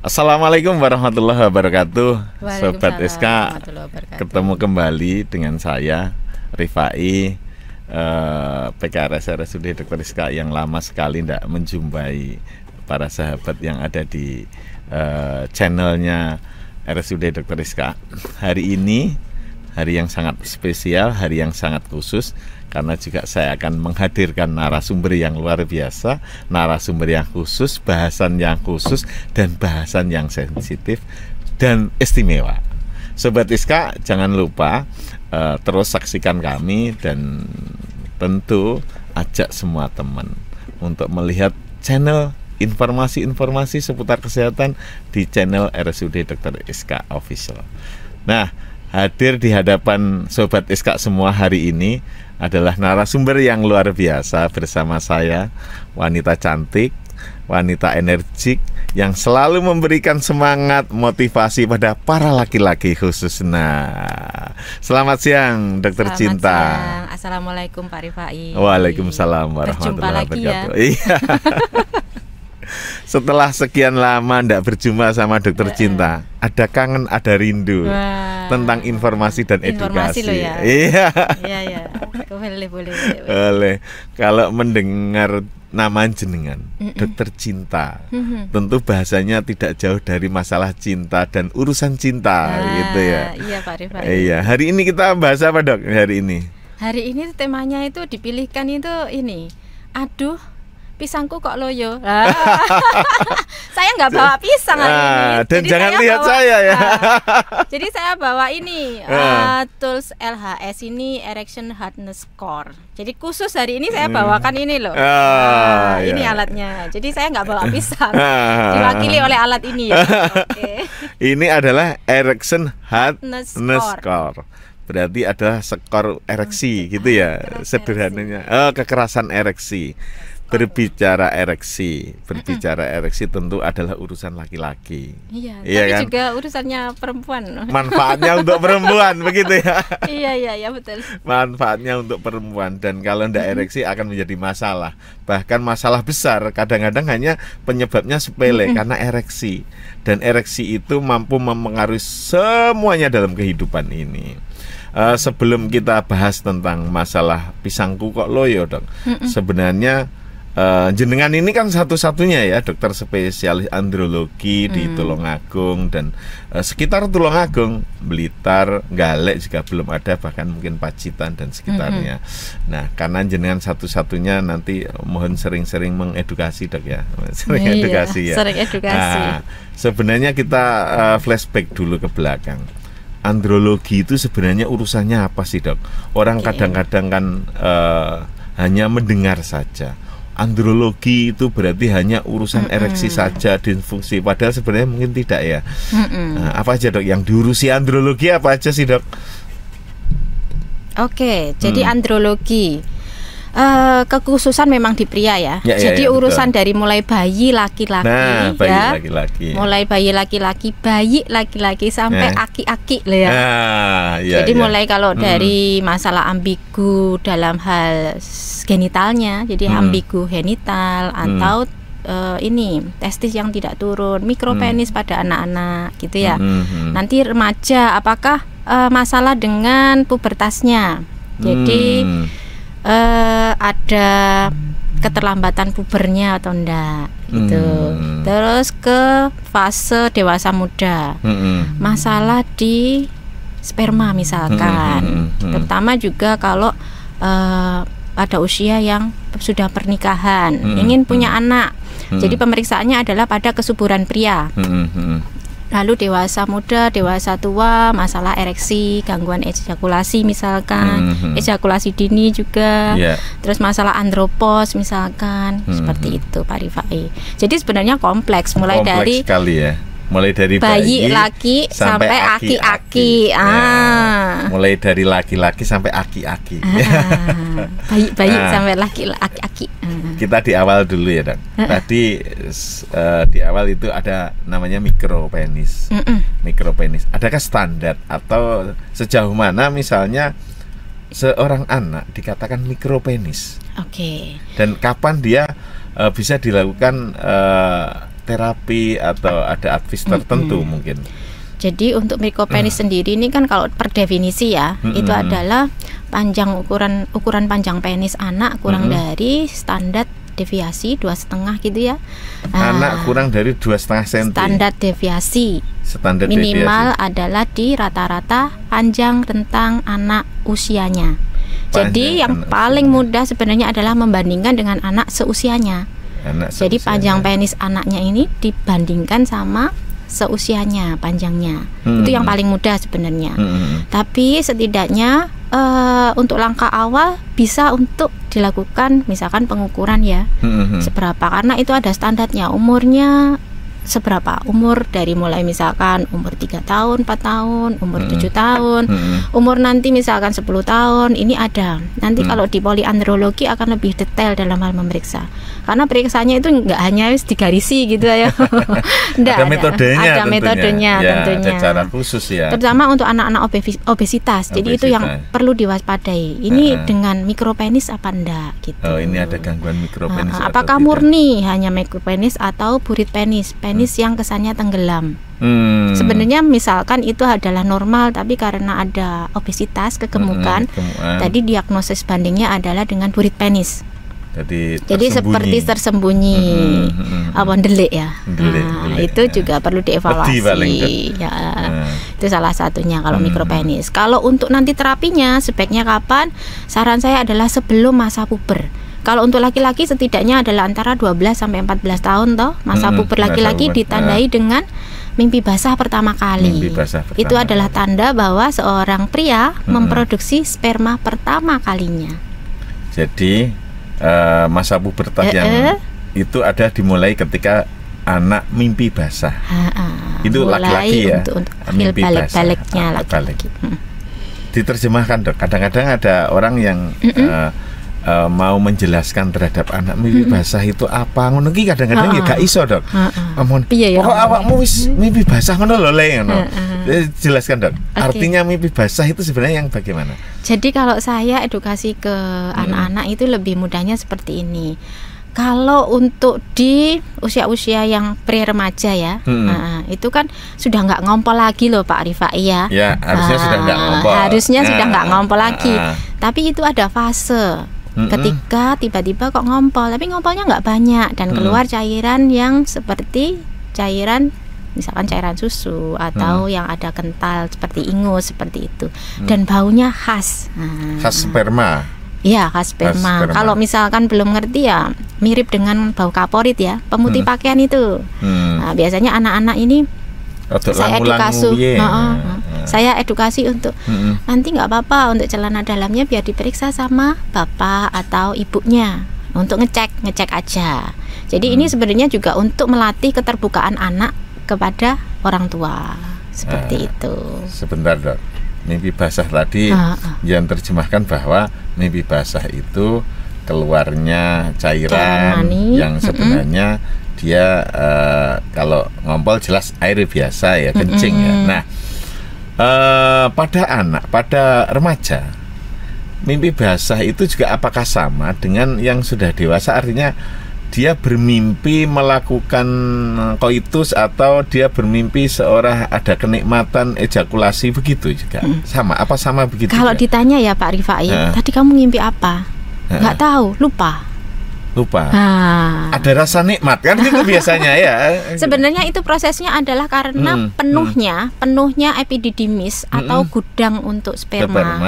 Assalamualaikum warahmatullahi wabarakatuh. Sobat Waalaikumsalam SK, warahmatullahi wabarakatuh. ketemu kembali dengan saya Rifai, PKRS RSUD Dr. Rizka yang lama sekali tidak menjumpai para sahabat yang ada di channelnya RSUD Dr. Rizka. Hari ini hari yang sangat spesial, hari yang sangat khusus, karena juga saya akan menghadirkan narasumber yang luar biasa, narasumber yang khusus, bahasan yang khusus, dan bahasan yang sensitif dan istimewa. Sobat Iska, jangan lupa terus saksikan kami, dan tentu ajak semua teman untuk melihat channel informasi-informasi seputar kesehatan di channel RSUD Dr. Iska Official. Nah, hadir di hadapan Sobat Iska semua hari ini adalah narasumber yang luar biasa bersama saya, wanita cantik, wanita energik yang selalu memberikan semangat, motivasi pada para laki-laki khususnya. Selamat siang, Dokter Cinta. Siang. Assalamualaikum Pak Rifai. Waalaikumsalam warahmatullahi wabarakatuh. Iya. Setelah sekian lama tidak berjumpa sama Dokter Cinta, ada kangen, ada rindu. Wah, tentang informasi dan informasi edukasi. Loh ya. Iya. Iya. Boleh. Kalau mendengar nama jenengan, Dokter Cinta, tentu bahasanya tidak jauh dari masalah cinta dan urusan cinta, gitu ya. Iya Pak Rifai. Iya. Hari ini kita bahas apa, Dok? Hari ini Temanya itu dipilihkan itu ini. Aduh, pisangku kok loyo. Saya nggak bawa pisang hari ini. Dan jadi jangan lihat saya ya. Jadi saya bawa ini tools LHS ini, Erection Hardness Score. Jadi khusus hari ini saya bawakan ini loh. Ini alatnya. Jadi saya nggak bawa pisang. Diwakili oleh alat ini ya. Oke. Ini adalah Erection Hardness Score. Berarti adalah skor ereksi gitu ya, sederhananya. Kekerasan ereksi. Berbicara ereksi tentu adalah urusan laki-laki. Iya, tapi kan? Juga urusannya perempuan. Manfaatnya untuk perempuan, begitu ya. Iya, betul. Manfaatnya untuk perempuan, dan kalau tidak ereksi akan menjadi masalah. Bahkan masalah besar, kadang-kadang hanya penyebabnya sepele karena ereksi. Dan ereksi itu mampu mempengaruhi semuanya dalam kehidupan ini. Sebelum kita bahas tentang masalah pisangku kok loyo, Dok. Sebenarnya jenengan ini kan satu-satunya ya dokter spesialis andrologi di Tulungagung dan sekitar Tulungagung, Blitar, Galek juga belum ada, bahkan mungkin Pacitan dan sekitarnya. Nah, karena jenengan satu-satunya, nanti mohon sering-sering mengedukasi, Dok ya. Sering edukasi. Nah, sebenarnya kita flashback dulu ke belakang. Andrologi itu sebenarnya urusannya apa sih, Dok? Orang kadang-kadang kan hanya mendengar saja. Andrologi itu berarti hanya urusan ereksi saja, disfungsi. Padahal sebenarnya mungkin tidak ya. Nah, apa aja, Dok, yang diurusi andrologi, apa aja sih, Dok? Oke, jadi andrologi kekhususan memang di pria ya. Jadi urusan betul. Dari mulai bayi laki-laki, mulai bayi laki-laki sampai aki-aki lah ya. Jadi mulai kalau dari masalah ambigu dalam hal genitalnya, jadi ambigu genital atau ini testis yang tidak turun, mikropenis pada anak-anak gitu ya. Nanti remaja, apakah masalah dengan pubertasnya? Jadi ada keterlambatan pubernya atau enggak gitu. Terus ke fase dewasa muda, masalah di sperma misalkan, terutama juga kalau pada usia yang sudah pernikahan, ingin punya anak. Jadi pemeriksaannya adalah pada kesuburan pria. Lalu dewasa muda, dewasa tua, masalah ereksi, gangguan ejakulasi misalkan, ejakulasi dini juga, terus masalah andropos misalkan, seperti itu Pak Rifai. Jadi sebenarnya kompleks, mulai dari sekali ya. Mulai dari bayi laki sampai aki-aki. Mulai dari laki-laki sampai aki-aki. Bayi sampai laki-aki. Kita di awal dulu ya, Dok. Tadi di awal itu ada namanya mikropenis. Mikropenis. Adakah standar atau sejauh mana misalnya seorang anak dikatakan mikropenis? Oke. Dan kapan dia bisa dilakukan terapi atau ada advice tertentu mungkin? Jadi untuk micropenis sendiri ini kan kalau per definisi ya, itu adalah panjang ukuran panjang penis anak kurang dari standar deviasi 2,5 gitu ya. Anak kurang dari 2,5 cm. Standar deviasi. Minimal adalah di rata-rata panjang rentang anak usianya. Jadi yang paling mudah sebenarnya adalah membandingkan dengan anak seusianya. Jadi panjang penis anaknya ini dibandingkan sama seusianya panjangnya. Itu yang paling mudah sebenarnya. Tapi setidaknya untuk langkah awal bisa untuk dilakukan misalkan pengukuran ya. Seberapa, karena itu ada standarnya, umurnya seberapa, umur dari mulai misalkan umur 3 tahun, 4 tahun, umur 7 tahun, umur nanti misalkan 10 tahun, ini ada. Nanti kalau di poliandrologi akan lebih detail dalam hal memeriksa. Karena periksanya itu nggak hanya digarisi gitu ya. Ada metodenya, ada metodenya ya, tentunya. Ada cara khusus ya. Terutama untuk anak-anak obesitas. Jadi itu yang perlu diwaspadai. Ini dengan mikropenis apa enggak gitu. Oh, ini ada gangguan mikropenis. Apakah murni hanya mikropenis atau burit penis? Penis yang kesannya tenggelam. Sebenarnya misalkan itu adalah normal, tapi karena ada obesitas, kegemukan, tadi diagnosis bandingnya adalah dengan burit penis. Jadi seperti tersembunyi, delik ya. Itu juga perlu dievaluasi. Ya, itu salah satunya kalau mikropenis. Kalau untuk nanti terapinya sebaiknya kapan? Saran saya adalah sebelum masa puber. Kalau untuk laki-laki setidaknya adalah antara 12 sampai 14 tahun toh. Masa puber laki-laki ditandai dengan mimpi basah pertama kali. Itu adalah tanda bahwa seorang pria memproduksi sperma pertama kalinya. Jadi masa pubertas yang itu ada dimulai ketika anak mimpi basah. Itu laki-laki ya. Untuk mimpi balik-baliknya laki-laki. Diterjemahkan dok. Kadang-kadang ada orang yang mau menjelaskan terhadap anak mimpi basah itu apa ngono ki kadang-kadang ya gak iso dok. Pokok awakmu wis mimpi basah ngono lho le ngono. Jelaskan dok. Artinya mimpi basah itu sebenarnya yang bagaimana? Jadi kalau saya edukasi ke anak-anak itu lebih mudahnya seperti ini. Kalau untuk di usia-usia yang pre-remaja ya, itu kan sudah nggak ngompol lagi loh Pak Rifai ya. Ya harusnya sudah nggak ngompol. Harusnya sudah nggak ngompol lagi. Tapi itu ada fase. Ketika tiba-tiba kok ngompol, tapi ngompolnya nggak banyak dan keluar cairan yang seperti cairan misalkan cairan susu atau yang ada kental seperti ingus seperti itu dan baunya khas. Khas sperma. Iya, khas sperma. Kalau misalkan belum ngerti ya mirip dengan bau kaporit ya, pemutih pakaian itu. Nah, biasanya anak-anak ini saya edukasi untuk nanti nggak apa-apa untuk celana dalamnya biar diperiksa sama bapak atau ibunya untuk ngecek aja. Jadi ini sebenarnya juga untuk melatih keterbukaan anak kepada orang tua seperti itu. Sebentar dok, mimpi basah tadi yang terjemahkan bahwa mimpi basah itu keluarnya cairan yang sebenarnya dia kalau ngompol jelas air biasa ya, kencing ya. Nah pada remaja mimpi basah itu juga apakah sama dengan yang sudah dewasa? Artinya dia bermimpi melakukan koitus atau dia bermimpi seorang ada kenikmatan ejakulasi begitu juga sama? Apa sama begitu? Kalau ditanya ya Pak Rifai, tadi kamu ngimpi apa? Nggak tahu, lupa. Ada rasa nikmat kan gitu biasanya ya. Sebenarnya itu prosesnya adalah karena penuhnya epididymis atau gudang untuk sperma.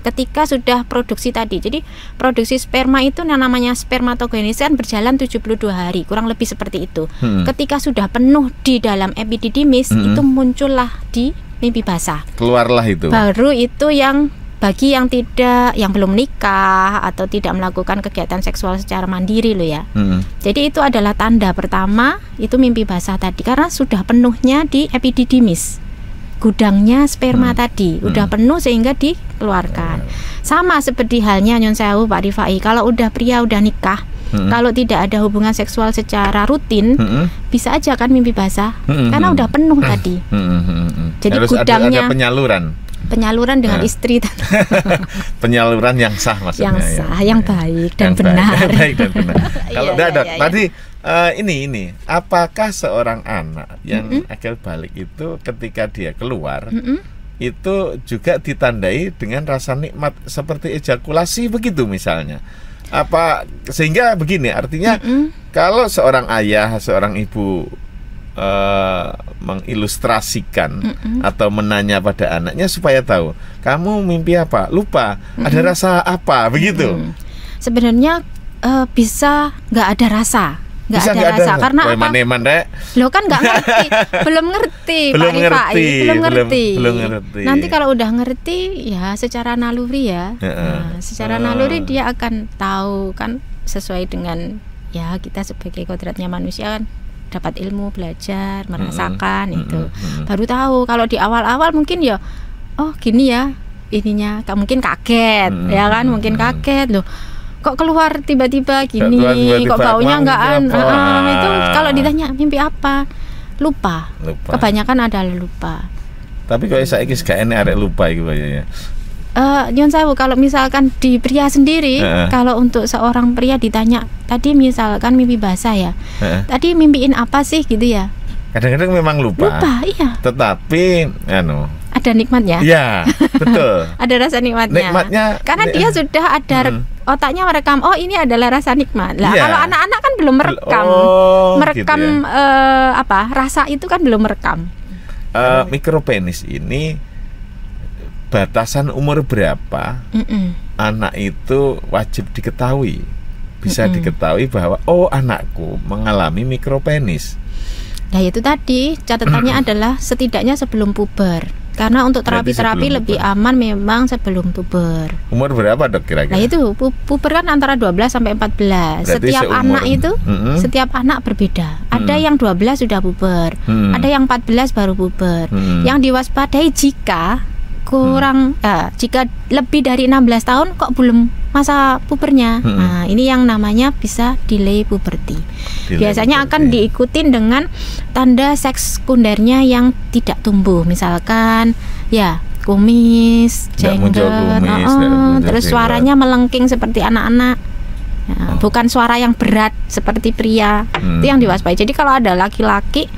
Ketika sudah produksi tadi. Jadi produksi sperma itu yang namanya spermatogenesis kan berjalan 72 hari, kurang lebih seperti itu. Ketika sudah penuh di dalam epididymis itu muncullah di mimpi basah. Keluarlah itu. Baru itu yang bagi yang belum menikah atau tidak melakukan kegiatan seksual secara mandiri loh ya. Jadi itu adalah tanda pertama itu mimpi basah tadi karena sudah penuhnya di epididymis. Gudangnya sperma tadi udah penuh sehingga dikeluarkan. Sama seperti halnya Nyon Sewu Pak Rifai, kalau udah pria udah nikah, kalau tidak ada hubungan seksual secara rutin, bisa aja kan mimpi basah karena udah penuh tadi. Jadi harus gudangnya ada penyaluran dengan istri. Penyaluran yang sah maksudnya. Yang sah, yang baik dan benar. Kalau tadi Ini apakah seorang anak yang akil balik itu ketika dia keluar itu juga ditandai dengan rasa nikmat seperti ejakulasi begitu misalnya? Apa sehingga begini artinya kalau seorang ayah, seorang ibu mengilustrasikan atau menanya pada anaknya supaya tahu kamu mimpi apa, lupa, ada rasa apa begitu. Sebenarnya bisa nggak ada rasa. Nggak ada rasa karena apa? Lo kan nggak ngerti, belum ngerti, Pak Rifai, belum ngerti. Nanti kalau udah ngerti ya secara naluri ya, secara naluri dia akan tahu kan sesuai dengan ya kita sebagai kodratnya manusia kan dapat ilmu, belajar, merasakan itu. Baru tahu kalau di awal-awal mungkin ya oh gini ya ininya, mungkin kaget ya kan, mungkin kaget loh. Kok keluar tiba-tiba gini, kok baunya enggak itu kalau ditanya mimpi apa? Lupa. Kebanyakan adalah lupa. Tapi kok saiki gak enek arek lupa iku ya. Nyon sewu kalau misalkan di pria sendiri, kalau untuk seorang pria ditanya, tadi misalkan mimpi basah ya. Tadi mimpiin apa sih gitu ya? Kadang-kadang memang lupa. Lupa, iya. Tetapi ada nikmatnya. Iya, betul. Ada rasa nikmatnya. Karena dia sudah ada otaknya merekam. Oh, ini adalah rasa nikmat. Lah, kalau anak-anak kan belum merekam. Merekam gitu ya? Rasa itu kan belum merekam. Mikropenis ini batasan umur berapa anak itu wajib diketahui? Bisa diketahui bahwa oh anakku mengalami mikropenis. Nah, itu tadi catatannya adalah setidaknya sebelum puber. Karena untuk terapi-terapi lebih aman memang sebelum puber. Umur berapa dok kira-kira? Nah itu puber kan antara 12 sampai 14. Berarti setiap anak itu setiap anak berbeda. Ada yang 12 sudah puber, ada yang 14 baru puber. Yang diwaspadai jika kurang jika lebih dari 16 tahun kok belum masa pubernya. Nah, ini yang namanya bisa delay puberty. Biasanya akan diikutin dengan tanda seks sekundernya yang tidak tumbuh. Misalkan ya kumis, jenggot, terus suaranya melengking seperti anak-anak. Ya, bukan suara yang berat seperti pria. Itu yang diwaspadai. Jadi kalau ada laki-laki,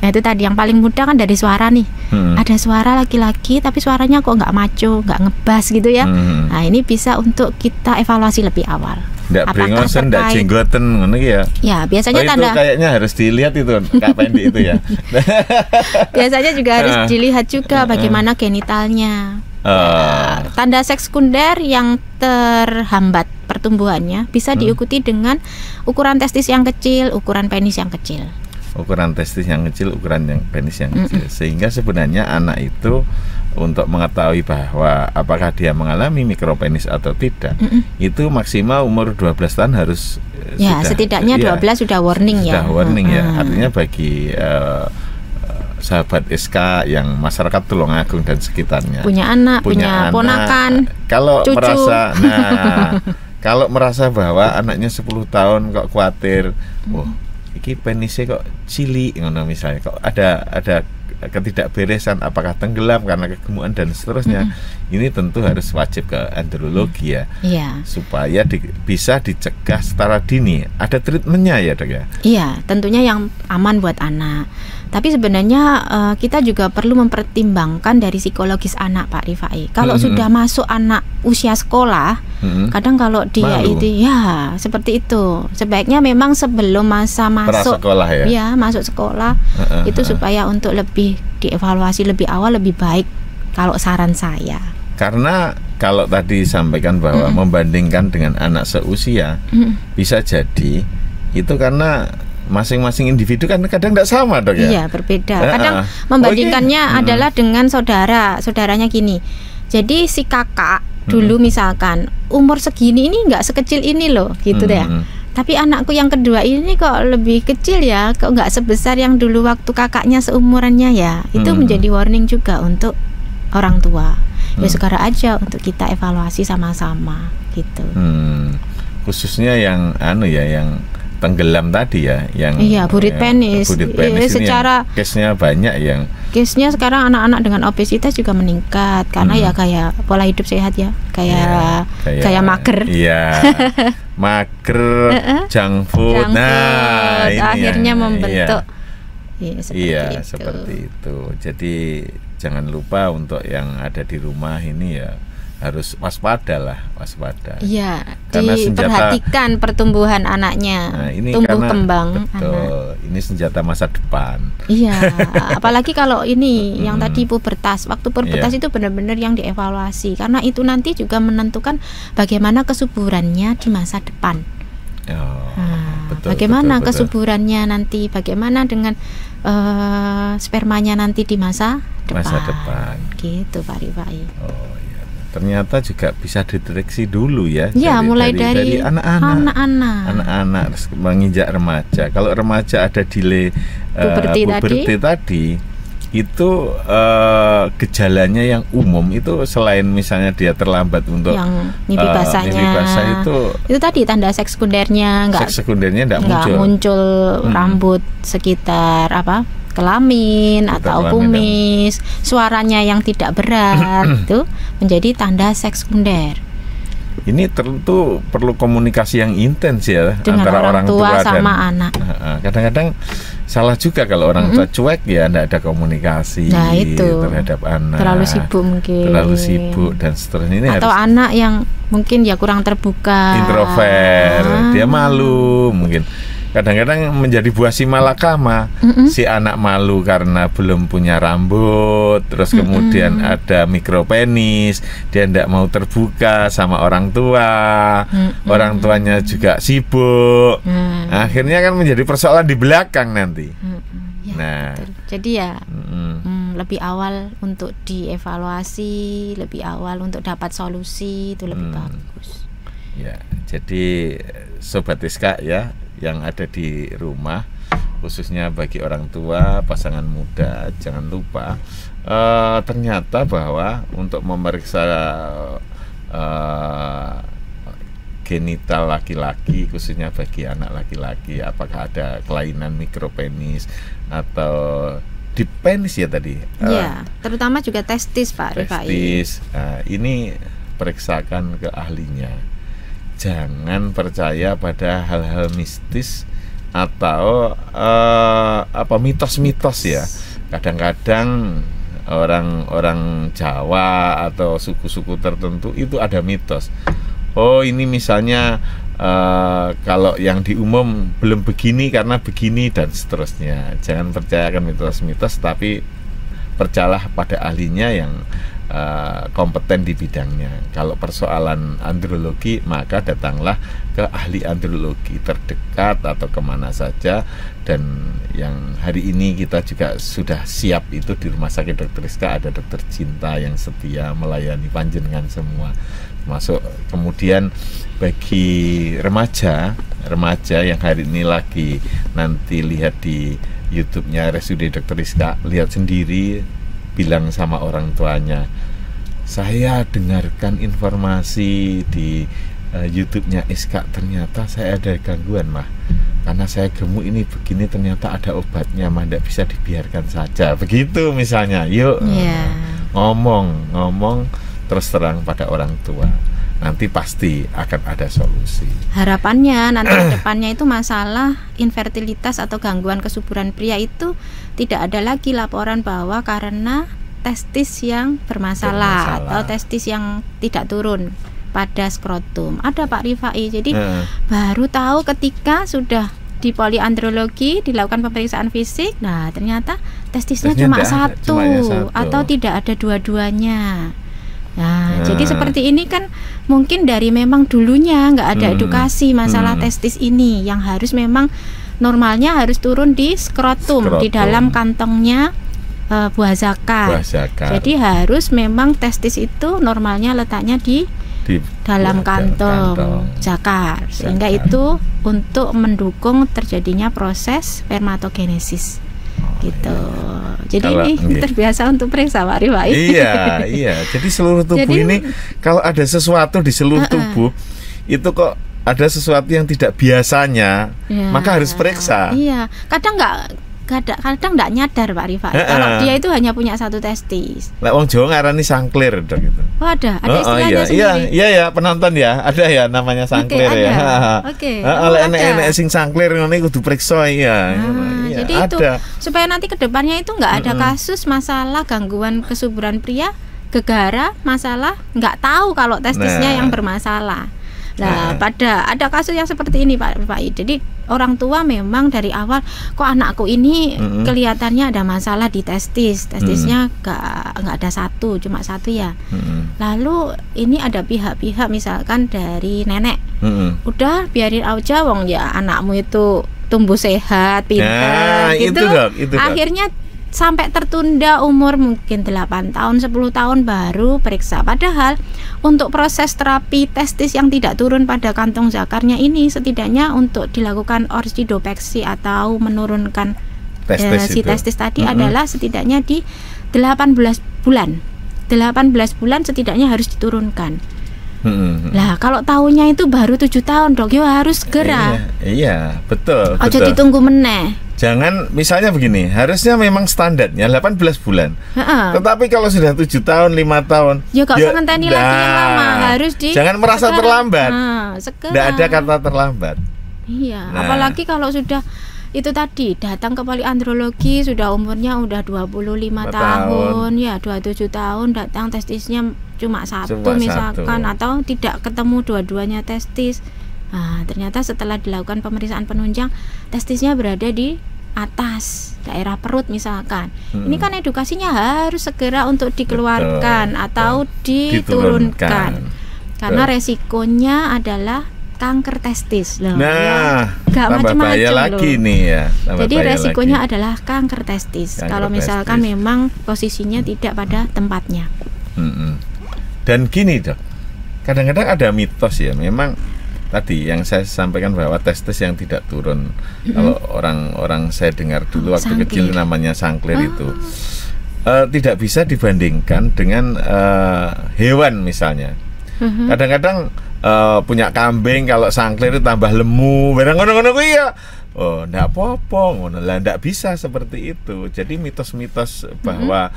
nah itu tadi yang paling mudah kan dari suara nih. Ada suara laki-laki tapi suaranya kok nggak maco, nggak ngebas gitu ya. Nah ini bisa untuk kita evaluasi lebih awal. Nggak beringosan, nggak jenggoten ngono ya. Ya biasanya tanda itu kayaknya harus dilihat itu Kak Pendi itu ya. Biasanya juga harus dilihat juga bagaimana genitalnya. Tanda seks sekunder yang terhambat pertumbuhannya bisa diikuti dengan ukuran testis yang kecil, ukuran penis yang kecil. Ukuran testis yang kecil, ukuran yang penis yang kecil. Sehingga sebenarnya anak itu untuk mengetahui bahwa apakah dia mengalami mikropenis atau tidak, itu maksimal umur 12 tahun harus ya sudah, setidaknya 12 sudah warning ya. Sudah warning ya. Artinya bagi sahabat SK yang masyarakat Tulungagung dan sekitarnya punya anak, punya ponakan, kalau cucu. Kalau merasa bahwa anaknya 10 tahun kok khawatir, iki penisnya kok cilik ngono misalnya, kok ada ketidakberesan, apakah tenggelam karena kegemukan dan seterusnya, ini tentu harus wajib ke andrologi ya, supaya bisa dicegah secara dini. Ada treatmentnya ya dok ya? Iya, tentunya yang aman buat anak. Tapi sebenarnya kita juga perlu mempertimbangkan dari psikologis anak Pak Rifai. Kalau sudah masuk anak usia sekolah, kadang kalau dia itu ya seperti itu, sebaiknya memang sebelum masa masuk sekolah ya, masuk sekolah itu supaya untuk lebih dievaluasi lebih awal lebih baik kalau saran saya. Karena kalau tadi sampaikan bahwa membandingkan dengan anak seusia, bisa jadi itu karena masing-masing individu kan kadang tidak sama dok ya. Iya berbeda. Kadang membandingkannya adalah dengan saudaranya gini. Jadi si kakak dulu misalkan umur segini ini nggak sekecil ini loh gitu deh. Tapi anakku yang kedua ini kok lebih kecil ya, kok nggak sebesar yang dulu waktu kakaknya seumurannya ya. Itu menjadi warning juga untuk orang tua. Ya segera aja untuk kita evaluasi sama-sama gitu. Khususnya yang yang tenggelam tadi ya, yang burit penis. Secara case-nya banyak yang case-nya sekarang anak-anak dengan obesitas juga meningkat karena ya kayak pola hidup sehat ya, kayak mager. Iya. Mager, junk food. Nah, ini akhirnya membentuk. Seperti itu. Jadi jangan lupa untuk yang ada di rumah ini ya harus waspada. Iya, diperhatikan pertumbuhan anaknya, tumbuh kembang. Betul, ini senjata masa depan. Iya, apalagi kalau ini yang tadi pubertas. Waktu pubertas itu benar-benar yang dievaluasi karena itu nanti juga menentukan bagaimana kesuburannya di masa depan. Bagaimana kesuburannya nanti, bagaimana dengan spermanya nanti di masa depan. Gitu Pak Rifai. Ternyata juga bisa dideteksi dulu ya. Mulai dari anak-anak menginjak remaja. Kalau remaja ada delay puberti tadi, itu gejalanya yang umum itu selain misalnya dia terlambat untuk yang mimpi basah itu tadi tanda seks sekundernya nggak muncul rambut sekitar kelamin atau kumis, suaranya yang tidak berat itu menjadi tanda seks sekunder. Ini tentu perlu komunikasi yang intens ya dengan antara orang tua sama dan anak. Kadang-kadang salah juga kalau orang tua cuek ya, tidak ada komunikasi terhadap anak. Terlalu sibuk mungkin. Terlalu sibuk dan seterusnya. Ini atau anak yang mungkin ya kurang terbuka. Introvert, dia malu mungkin. Kadang-kadang menjadi buah si malakama. Si anak malu karena belum punya rambut, terus kemudian ada mikropenis, dia tidak mau terbuka sama orang tua, orang tuanya juga sibuk. Akhirnya kan menjadi persoalan di belakang nanti. Jadi ya lebih awal untuk dievaluasi, lebih awal untuk dapat solusi itu lebih bagus. Ya, jadi Sobat Iska ya, yang ada di rumah, khususnya bagi orang tua, pasangan muda, jangan lupa ternyata bahwa untuk memeriksa genital laki-laki, khususnya bagi anak laki-laki, apakah ada kelainan mikropenis atau deep penis ya tadi. Terutama juga testis Pak Rifai. Ini periksakan ke ahlinya. Jangan percaya pada hal-hal mistis atau mitos-mitos ya. Kadang-kadang orang Jawa atau suku-suku tertentu itu ada mitos. Ini misalnya kalau yang di umum belum begini karena begini dan seterusnya. Jangan percayakan mitos-mitos, tapi percayalah pada ahlinya yang kompeten di bidangnya. Kalau persoalan andrologi, maka datanglah ke ahli andrologi terdekat atau kemana saja. Dan yang hari ini kita juga sudah siap itu di Rumah Sakit Dr. Rizka ada dokter cinta yang setia melayani panjenengan semua. Masuk kemudian bagi remaja yang hari ini lagi nanti lihat di YouTube-nya RSUD Dr. Rizka, lihat sendiri, bilang sama orang tuanya, saya dengarkan informasi di YouTube-nya Iska, ternyata saya ada gangguan mah, karena saya gemuk ini begini, ternyata ada obatnya mah, tidak bisa dibiarkan saja, begitu misalnya. Yuk ngomong terus terang pada orang tua, nanti pasti akan ada solusi. Harapannya nanti ke depannya itu masalah infertilitas atau gangguan kesuburan pria itu tidak ada lagi laporan bahwa karena testis yang bermasalah atau testis yang tidak turun pada skrotum. Ada Pak Rifai. Jadi baru tahu ketika sudah di poliandrologi dilakukan pemeriksaan fisik. Nah, ternyata testisnya cuma satu atau tidak ada dua-duanya. Nah, jadi seperti ini kan mungkin dari memang dulunya nggak ada edukasi masalah testis ini, yang harus memang normalnya harus turun di skrotum. Di dalam kantongnya buah zakar. Jadi harus memang testis itu normalnya letaknya di dalam kantong zakar, sehingga itu untuk mendukung terjadinya proses spermatogenesis. Gitu. Jadi ini terbiasa untuk periksa Pak Rifai. Iya. Jadi seluruh tubuh ini kalau ada sesuatu di seluruh tubuh itu kok ada sesuatu yang tidak biasanya, maka harus periksa. Iya, kadang nggak nyadar Pak Rifai kalau dia itu hanya punya satu testis. Lah wong Jawa ngarani sangklir gitu. Oh ada istilahnya sendiri. Iya penonton ya, ada ya namanya sangklir ya. Oke. Oleh enek sing sangklir ngene kudu periksa ya. Jadi ada. Itu supaya nanti kedepannya itu nggak ada kasus masalah gangguan kesuburan pria, gegara, masalah nggak tahu kalau testisnya yang bermasalah. Nah, ada kasus yang seperti ini Pak Rifai. Jadi orang tua memang dari awal kok anakku ini kelihatannya ada masalah di testisnya nggak ada satu, cuma satu ya. Lalu ini ada pihak-pihak misalkan dari nenek, udah biarin aja wong ya anakmu itu tumbuh sehat, pintar gitu. Itu akhirnya sampai tertunda umur mungkin 8 tahun, 10 tahun baru periksa. Padahal untuk proses terapi testis yang tidak turun pada kantong zakarnya ini setidaknya untuk dilakukan orsidopeksi atau menurunkan si testis tadi adalah setidaknya di 18 bulan. 18 bulan setidaknya harus diturunkan. Lah kalau tahunnya itu baru 7 tahun dok, ya harus segera. Iya betul. Ojo ditunggu meneh. Jangan misalnya begini, harusnya memang standarnya 18 bulan. Tetapi kalau sudah 7 tahun, 5 tahun, ya gak usah ngenteni lagi yang lama, harus jangan merasa terlambat. Segera. Tidak ada kata terlambat. Iya, apalagi kalau sudah itu tadi datang ke poliandrologi sudah umurnya udah 25 tahun, ya 27 tahun datang testisnya cuma satu misalkan atau tidak ketemu dua-duanya testis. Nah, ternyata setelah dilakukan pemeriksaan penunjang testisnya berada di atas daerah perut misalkan. Ini kan edukasinya harus segera untuk dikeluarkan atau diturunkan. Karena resikonya adalah kanker testis loh. Nah, tambah bahaya lagi nih ya. Jadi resikonya adalah kanker testis. Kalau misalkan memang posisinya tidak pada tempatnya. Dan gini dok, kadang-kadang ada mitos ya. Memang tadi yang saya sampaikan bahwa testis yang tidak turun, kalau orang saya dengar dulu waktu kecil namanya sangklir itu tidak bisa dibandingkan dengan hewan misalnya. Kadang-kadang punya kambing kalau sangklir itu tambah lemu, barang ngono-ngono kuwi ya. Oh, ndak apa-apa ngono. Lah ndak bisa seperti itu. Jadi mitos-mitos bahwa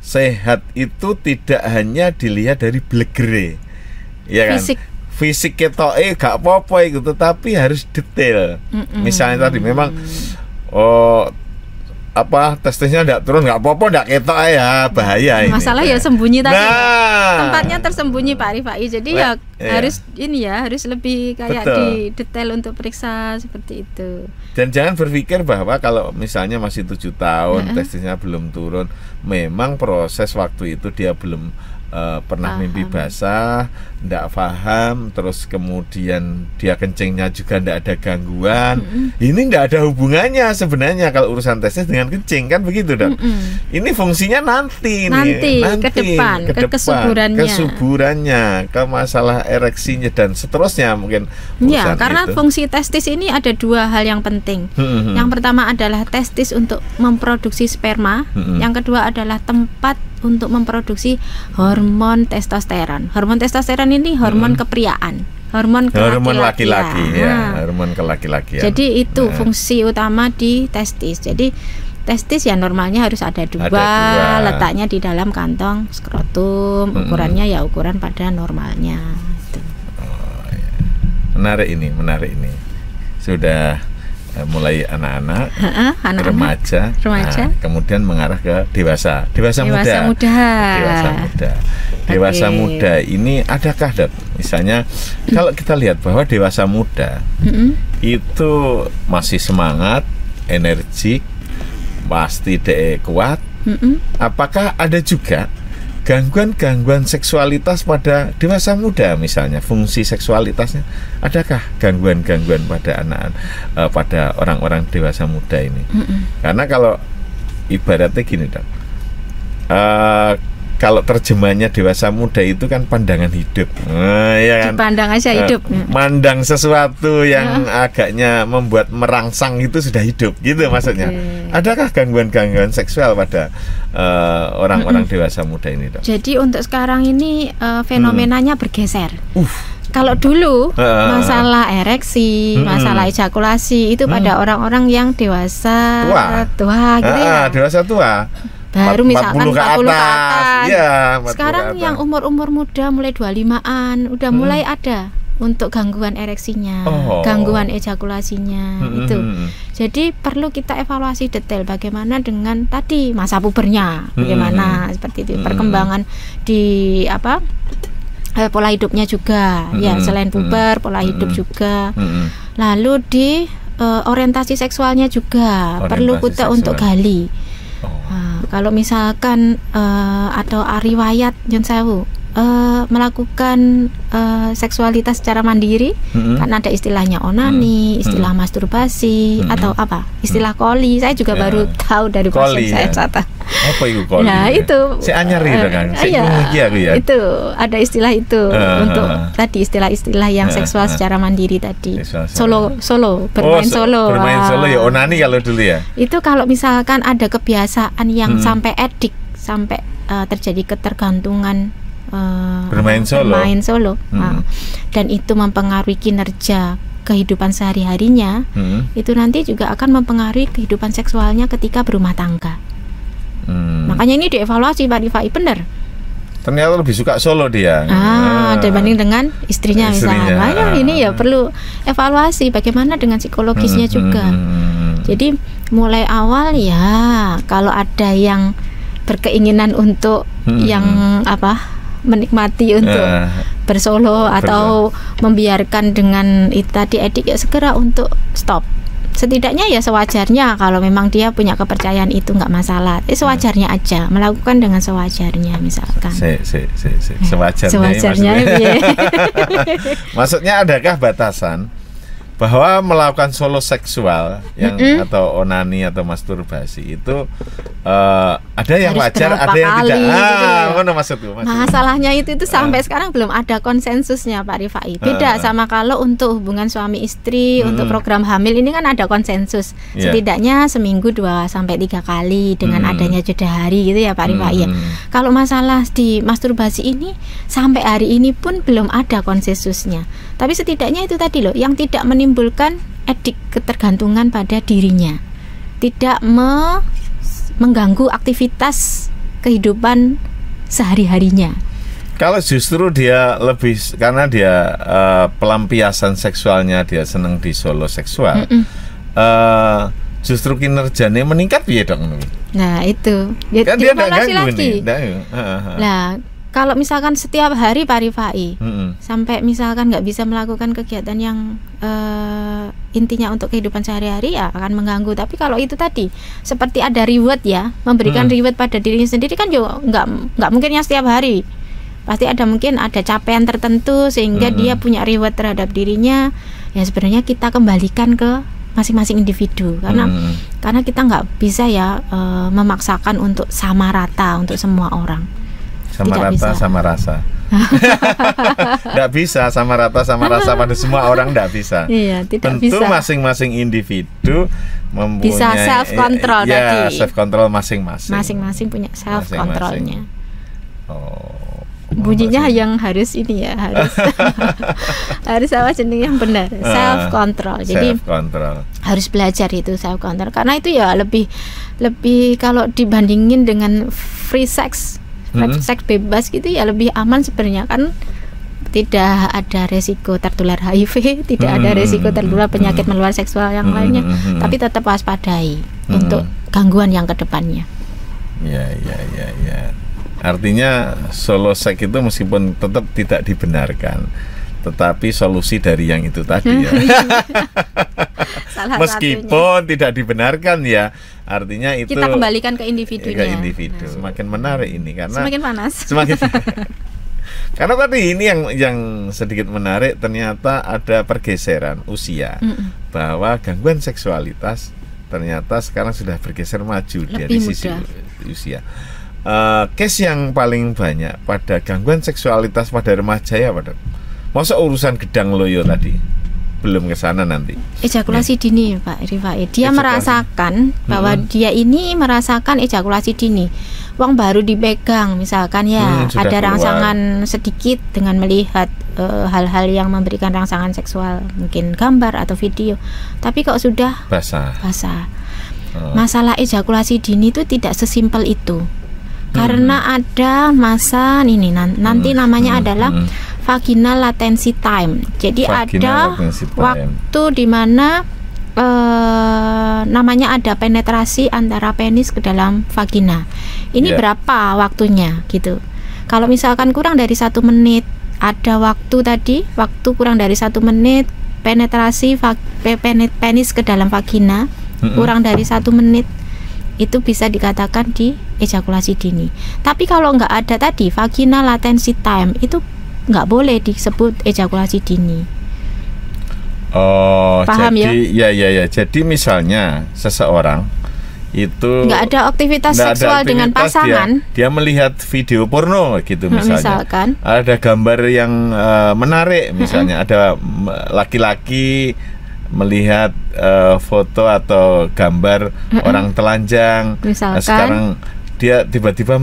sehat itu tidak hanya dilihat dari blegere. Ya kan? Fisik ketoke gak apa-apa itu, tetapi harus detail. Misalnya tadi memang testisnya enggak turun enggak apa-apa, enggak ketok ya, bahaya ini. Masalah ya sembunyi tadi. Tempatnya tersembunyi Pak Rifai. Jadi harus lebih kayak di detail untuk periksa seperti itu. Dan jangan berpikir bahwa kalau misalnya masih 7 tahun testisnya belum turun, memang proses waktu itu dia belum pernah mimpi basah, tidak paham, terus kemudian dia kencingnya juga tidak ada gangguan. Ini tidak ada hubungannya sebenarnya kalau urusan testis dengan kencing, kan begitu dok. Ini fungsinya nanti ke depan, ke kesuburannya, ke masalah ereksinya dan seterusnya mungkin. Ya, karena fungsi testis ini ada 2 hal yang penting. Yang pertama adalah testis untuk memproduksi sperma, yang kedua adalah tempat untuk memproduksi hormon testosteron. Hormon testosteron ini hormon kepriaan, hormon laki-laki ya, hormon kelaki-lakian. Jadi itu fungsi utama di testis. Jadi testis ya normalnya harus ada dua, letaknya di dalam kantong skrotum, ukurannya ya ukuran pada normalnya. Gitu. Menarik ini. Sudah mulai anak-anak, remaja, kemudian mengarah ke dewasa muda ini adakah dok? Misalnya kalau kita lihat bahwa dewasa muda itu masih semangat, energik, pasti kuat. Apakah ada juga gangguan seksualitas pada dewasa muda, misalnya fungsi seksualitasnya, adakah gangguan pada pada orang-orang dewasa muda ini? Karena kalau ibaratnya gini dok, kalau terjemahnya dewasa muda itu kan pandangan hidup, ya kan? Dipandang aja hidup. Mandang sesuatu yang agaknya membuat merangsang itu sudah hidup, gitu maksudnya. Adakah gangguan-gangguan seksual pada orang-orang dewasa muda ini, Dok? Jadi untuk sekarang ini fenomenanya bergeser. Kalau dulu masalah ereksi, masalah ejakulasi itu pada orang-orang yang dewasa tua gitu ya. Dewasa tua. Baru misalkan 40 ke atas. Ya, sekarang yang umur-umur muda mulai 25-an udah mulai ada untuk gangguan ereksinya, gangguan ejakulasinya itu. Jadi perlu kita evaluasi detail bagaimana dengan tadi masa pubernya, bagaimana seperti itu perkembangan di pola hidupnya juga, ya selain puber, pola hidup juga. Lalu di orientasi seksualnya juga perlu kita untuk gali. Kalau misalkan atau riwayat Nyun Sewu melakukan seksualitas secara mandiri, kan ada istilahnya onani, istilah masturbasi, atau apa istilah koli. Saya juga baru tahu dari pasien saya catat. Apa itu koli? Nah itu si anyar itu kan, itu ada istilah itu untuk tadi istilah-istilah yang seksual secara mandiri tadi. Solo bermain solo ya, onani kalau dulu ya. Itu kalau misalkan ada kebiasaan yang sampai edik, sampai terjadi ketergantungan bermain solo. Dan itu mempengaruhi kinerja kehidupan sehari-harinya, itu nanti juga akan mempengaruhi kehidupan seksualnya ketika berumah tangga. Makanya ini dievaluasi Pak Rifai, benar. Ternyata lebih suka solo dia. Dibanding dengan istrinya misalnya. Makanya ini ya perlu evaluasi bagaimana dengan psikologisnya juga. Jadi mulai awal ya kalau ada yang berkeinginan untuk yang menikmati untuk bersolo atau membiarkan dengan itu tadi edik, ya segera untuk stop. Setidaknya ya sewajarnya, kalau memang dia punya kepercayaan itu nggak masalah. Sewajarnya aja, melakukan dengan sewajarnya misalkan. Sewajarnya Maksudnya adakah batasan bahwa melakukan solo seksual yang atau onani atau masturbasi itu ada yang harus wajar, ada yang tidak. Gitu Maksudku. Masalahnya itu sampai sekarang belum ada konsensusnya Pak Rifai. Beda sama kalau untuk hubungan suami istri, untuk program hamil ini kan ada konsensus. Setidaknya seminggu 2 sampai 3 kali dengan adanya jeda hari gitu ya Pak Rifai ya. Kalau masalah di masturbasi ini sampai hari ini pun belum ada konsensusnya. Tapi setidaknya itu tadi loh, yang tidak menimbulkan edik ketergantungan pada dirinya, tidak mengganggu aktivitas kehidupan sehari-harinya. Kalau justru dia lebih karena dia pelampiasan seksualnya, dia senang di solo seksual, justru kinerjanya meningkat ya dong. Nah itu kan dia nggak ganggu lagi. Nah kalau misalkan setiap hari Pak Rifai sampai misalkan nggak bisa melakukan kegiatan yang intinya untuk kehidupan sehari-hari, ya akan mengganggu. Tapi kalau itu tadi seperti ada reward ya, memberikan reward pada dirinya sendiri kan juga nggak mungkin ya setiap hari. Pasti mungkin ada capaian tertentu sehingga dia punya reward terhadap dirinya. Ya sebenarnya kita kembalikan ke masing-masing individu karena kita nggak bisa ya memaksakan untuk sama rata untuk semua orang. Sama rata sama rasa. Tidak bisa sama rata sama rasa pada semua orang, tidak bisa. Iya, tidak Tentu bisa. Masing-masing individu mempunyai bisa self control tadi. Self control masing-masing. Masing-masing punya self controlnya. Bunyinya Bunyinya yang harus ini ya, harus apa jenis yang benar, self control. Jadi harus belajar itu self control, karena itu ya lebih kalau dibandingin dengan free sex. Seks bebas gitu ya lebih aman sebenarnya, kan tidak ada resiko tertular HIV, tidak ada resiko tertular penyakit menular seksual yang lainnya, tapi tetap waspadai untuk gangguan yang kedepannya. Ya. Artinya solo seks itu meskipun tetap tidak dibenarkan, tetapi solusi dari yang itu tadi ya. Meskipun tidak dibenarkan ya, artinya itu kita kembalikan ke individunya. Ke individu. Semakin menarik ini karena semakin panas. Karena tadi ini yang sedikit menarik, ternyata ada pergeseran usia, bahwa gangguan seksualitas ternyata sekarang sudah bergeser maju dari sisi usia. case yang paling banyak pada gangguan seksualitas pada remaja ya Pak Dok? Masa urusan gedang loyo tadi belum ke sana nanti. Ejakulasi dini Pak Rifai. Dia merasakan bahwa dia ini merasakan ejakulasi dini. Wong baru dipegang misalkan ya, ada rangsangan sedikit dengan melihat hal-hal yang memberikan rangsangan seksual, mungkin gambar atau video. Tapi kok sudah basah. Masalah ejakulasi dini itu tidak sesimpel itu. Karena ada masa ini nanti namanya adalah vaginal latency time. Jadi ada waktu di mana namanya ada penetrasi antara penis ke dalam vagina. Ini berapa waktunya gitu. Kalau misalkan kurang dari 1 menit, ada waktu kurang dari 1 menit penetrasi penis ke dalam vagina, kurang dari 1 menit, itu bisa dikatakan di ejakulasi dini. Tapi kalau nggak ada tadi vaginal latency time, itu nggak boleh disebut ejakulasi dini. Paham jadi, ya. Jadi misalnya seseorang itu nggak ada aktivitas seksual dengan pasangan, dia melihat video porno gitu misalkan ada gambar yang menarik, misalnya ada laki-laki melihat foto atau gambar orang telanjang, sekarang dia tiba-tiba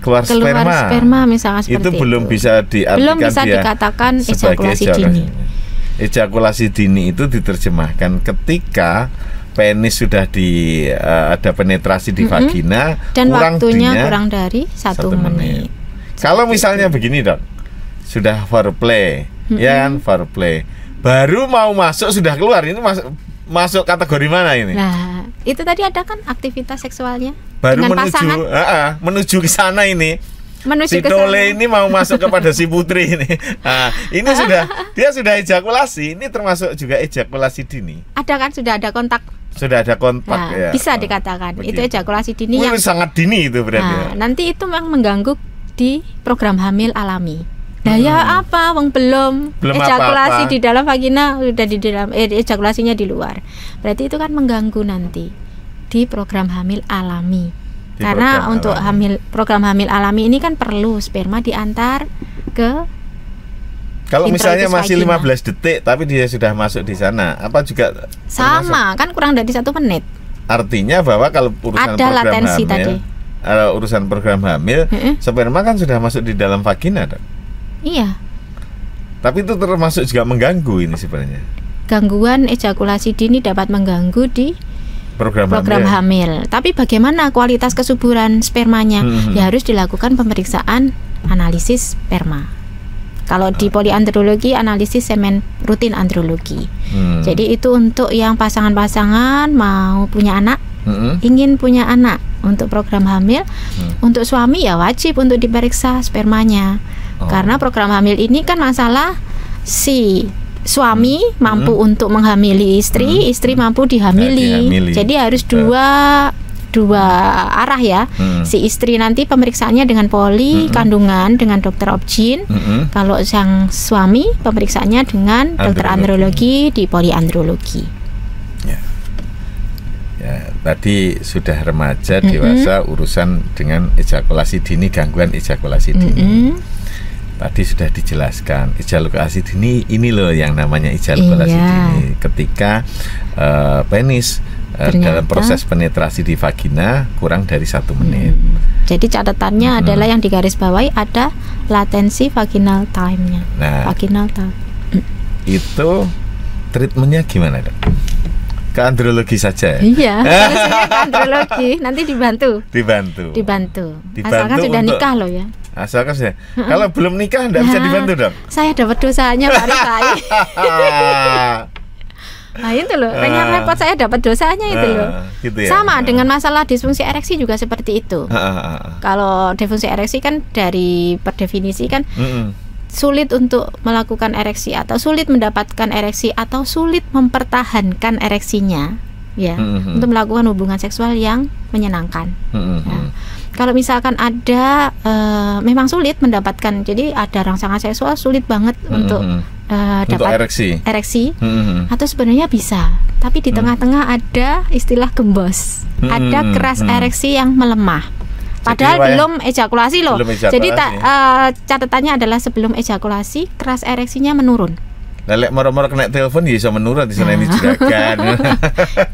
keluar sperma misalnya, seperti itu belum bisa dikatakan ejakulasi dini. Ejakulasi dini itu diterjemahkan ketika penis sudah ada penetrasi di vagina dan waktunya kurang dari 1 menit. Kalau misalnya begini Dok, sudah foreplay, ya kan, foreplay, baru mau masuk sudah keluar, ini masuk kategori mana ini? Nah, itu tadi ada kan aktivitas seksualnya baru dengan menuju ke sana ini. Si Dole ini mau masuk kepada si Putri ini. Ini dia sudah ejakulasi, ini termasuk juga ejakulasi dini. Ada kan, sudah ada kontak. Ya. Bisa dikatakan itu ejakulasi dini yang sangat dini itu berarti. Nanti itu memang mengganggu di program hamil alami. Ya apa, wong belum ejakulasi apa-apa di dalam vagina, sudah di dalam ejakulasinya di luar. Berarti itu kan mengganggu nanti di program hamil alami. Karena untuk program hamil alami ini kan perlu sperma diantar ke. Kalau misalnya masih 15 detik tapi dia sudah masuk di sana, apa juga sama kan, kurang dari 1 menit. Artinya bahwa kalau urusan ada latensi tadi. Urusan program hamil, sperma kan sudah masuk di dalam vagina, Dok. Iya. Tapi itu termasuk juga mengganggu ini sebenarnya. Gangguan ejakulasi dini dapat mengganggu di program hamil. Tapi bagaimana kualitas kesuburan spermanya? Ya harus dilakukan pemeriksaan analisis sperma. Kalau di poliandrologi, analisis semen rutin andrologi. Jadi itu untuk yang pasangan-pasangan mau punya anak, ingin punya anak untuk program hamil. Untuk suami ya wajib untuk diperiksa spermanya. Karena program hamil ini kan masalah si suami mampu untuk menghamili istri, istri mampu dihambili. Jadi harus dua arah ya. Si istri nanti pemeriksaannya dengan poli kandungan dengan dokter obgyn. Kalau sang suami pemeriksaannya dengan dokter andrologi di poliandrologi. Ya, tadi sudah remaja, dewasa, urusan dengan ejakulasi dini, gangguan ejakulasi dini. Tadi sudah dijelaskan ejakulasi dini ini loh yang namanya ejakulasi dini ketika penis dalam proses penetrasi di vagina kurang dari 1 menit. Jadi catatannya adalah yang digarisbawahi ada latensi vaginal time-nya. Vaginal time. Itu treatmentnya gimana, Dok? Ke andrologi saja. Iya, solusinya ke andrologi. Nanti dibantu. Asalkan sudah nikah loh ya. Asalkan saya. Kalau belum nikah enggak bisa dibantu, Dok. Saya dapat dosanya Pak Rifai. Nah itu loh, yang repot saya dapat dosanya itu loh. Gitu ya? Sama dengan masalah disfungsi ereksi juga seperti itu. Kalau disfungsi ereksi kan dari per definisi kan sulit untuk melakukan ereksi atau sulit mendapatkan ereksi atau sulit mempertahankan ereksinya ya, untuk melakukan hubungan seksual yang menyenangkan. Kalau misalkan ada memang sulit mendapatkan, jadi ada rangsangan seksual sulit banget untuk dapat ereksi atau sebenarnya bisa, tapi di tengah-tengah ada istilah gembos, ada keras ereksi yang melemah. Padahal belum ejakulasi loh. Belum ejakulasi. Jadi catatannya adalah sebelum ejakulasi keras ereksinya menurun. Lelek moro-moro kena telepon ya bisa menurun di sana ini juragan.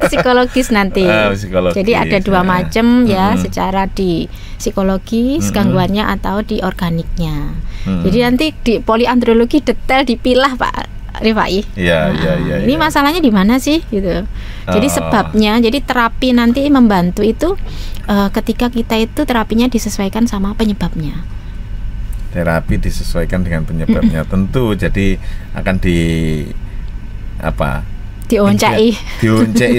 Psikologis nanti. Psikologis. Jadi ada dua macam ya, secara di psikologis gangguannya atau di organiknya. Jadi nanti di poliandrologi detail dipilah Pak Rifai. Iya. Ini masalahnya di mana sih gitu. Jadi sebabnya, jadi terapi nanti membantu itu ketika kita itu terapinya disesuaikan sama penyebabnya. Terapi disesuaikan dengan penyebabnya tentu, jadi akan dioncai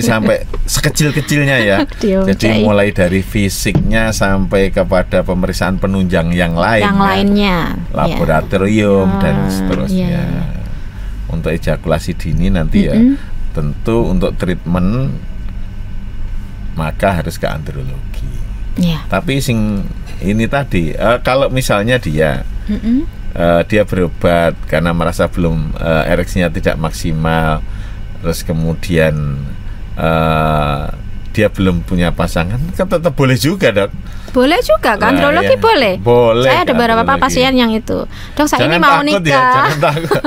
sampai sekecil-kecilnya ya. Jadi mulai dari fisiknya sampai kepada pemeriksaan penunjang yang lainnya, laboratorium dan seterusnya. Untuk ejakulasi dini nanti ya tentu untuk treatment maka harus ke andrologi. Tapi ini tadi kalau misalnya dia berobat karena merasa belum ereksinya tidak maksimal, terus kemudian dia belum punya pasangan, kan tetap boleh juga Dok. Boleh juga kan, andrologi boleh. Saya ada beberapa pasien yang itu, Dok saya ini mau nikah. Jangan takut.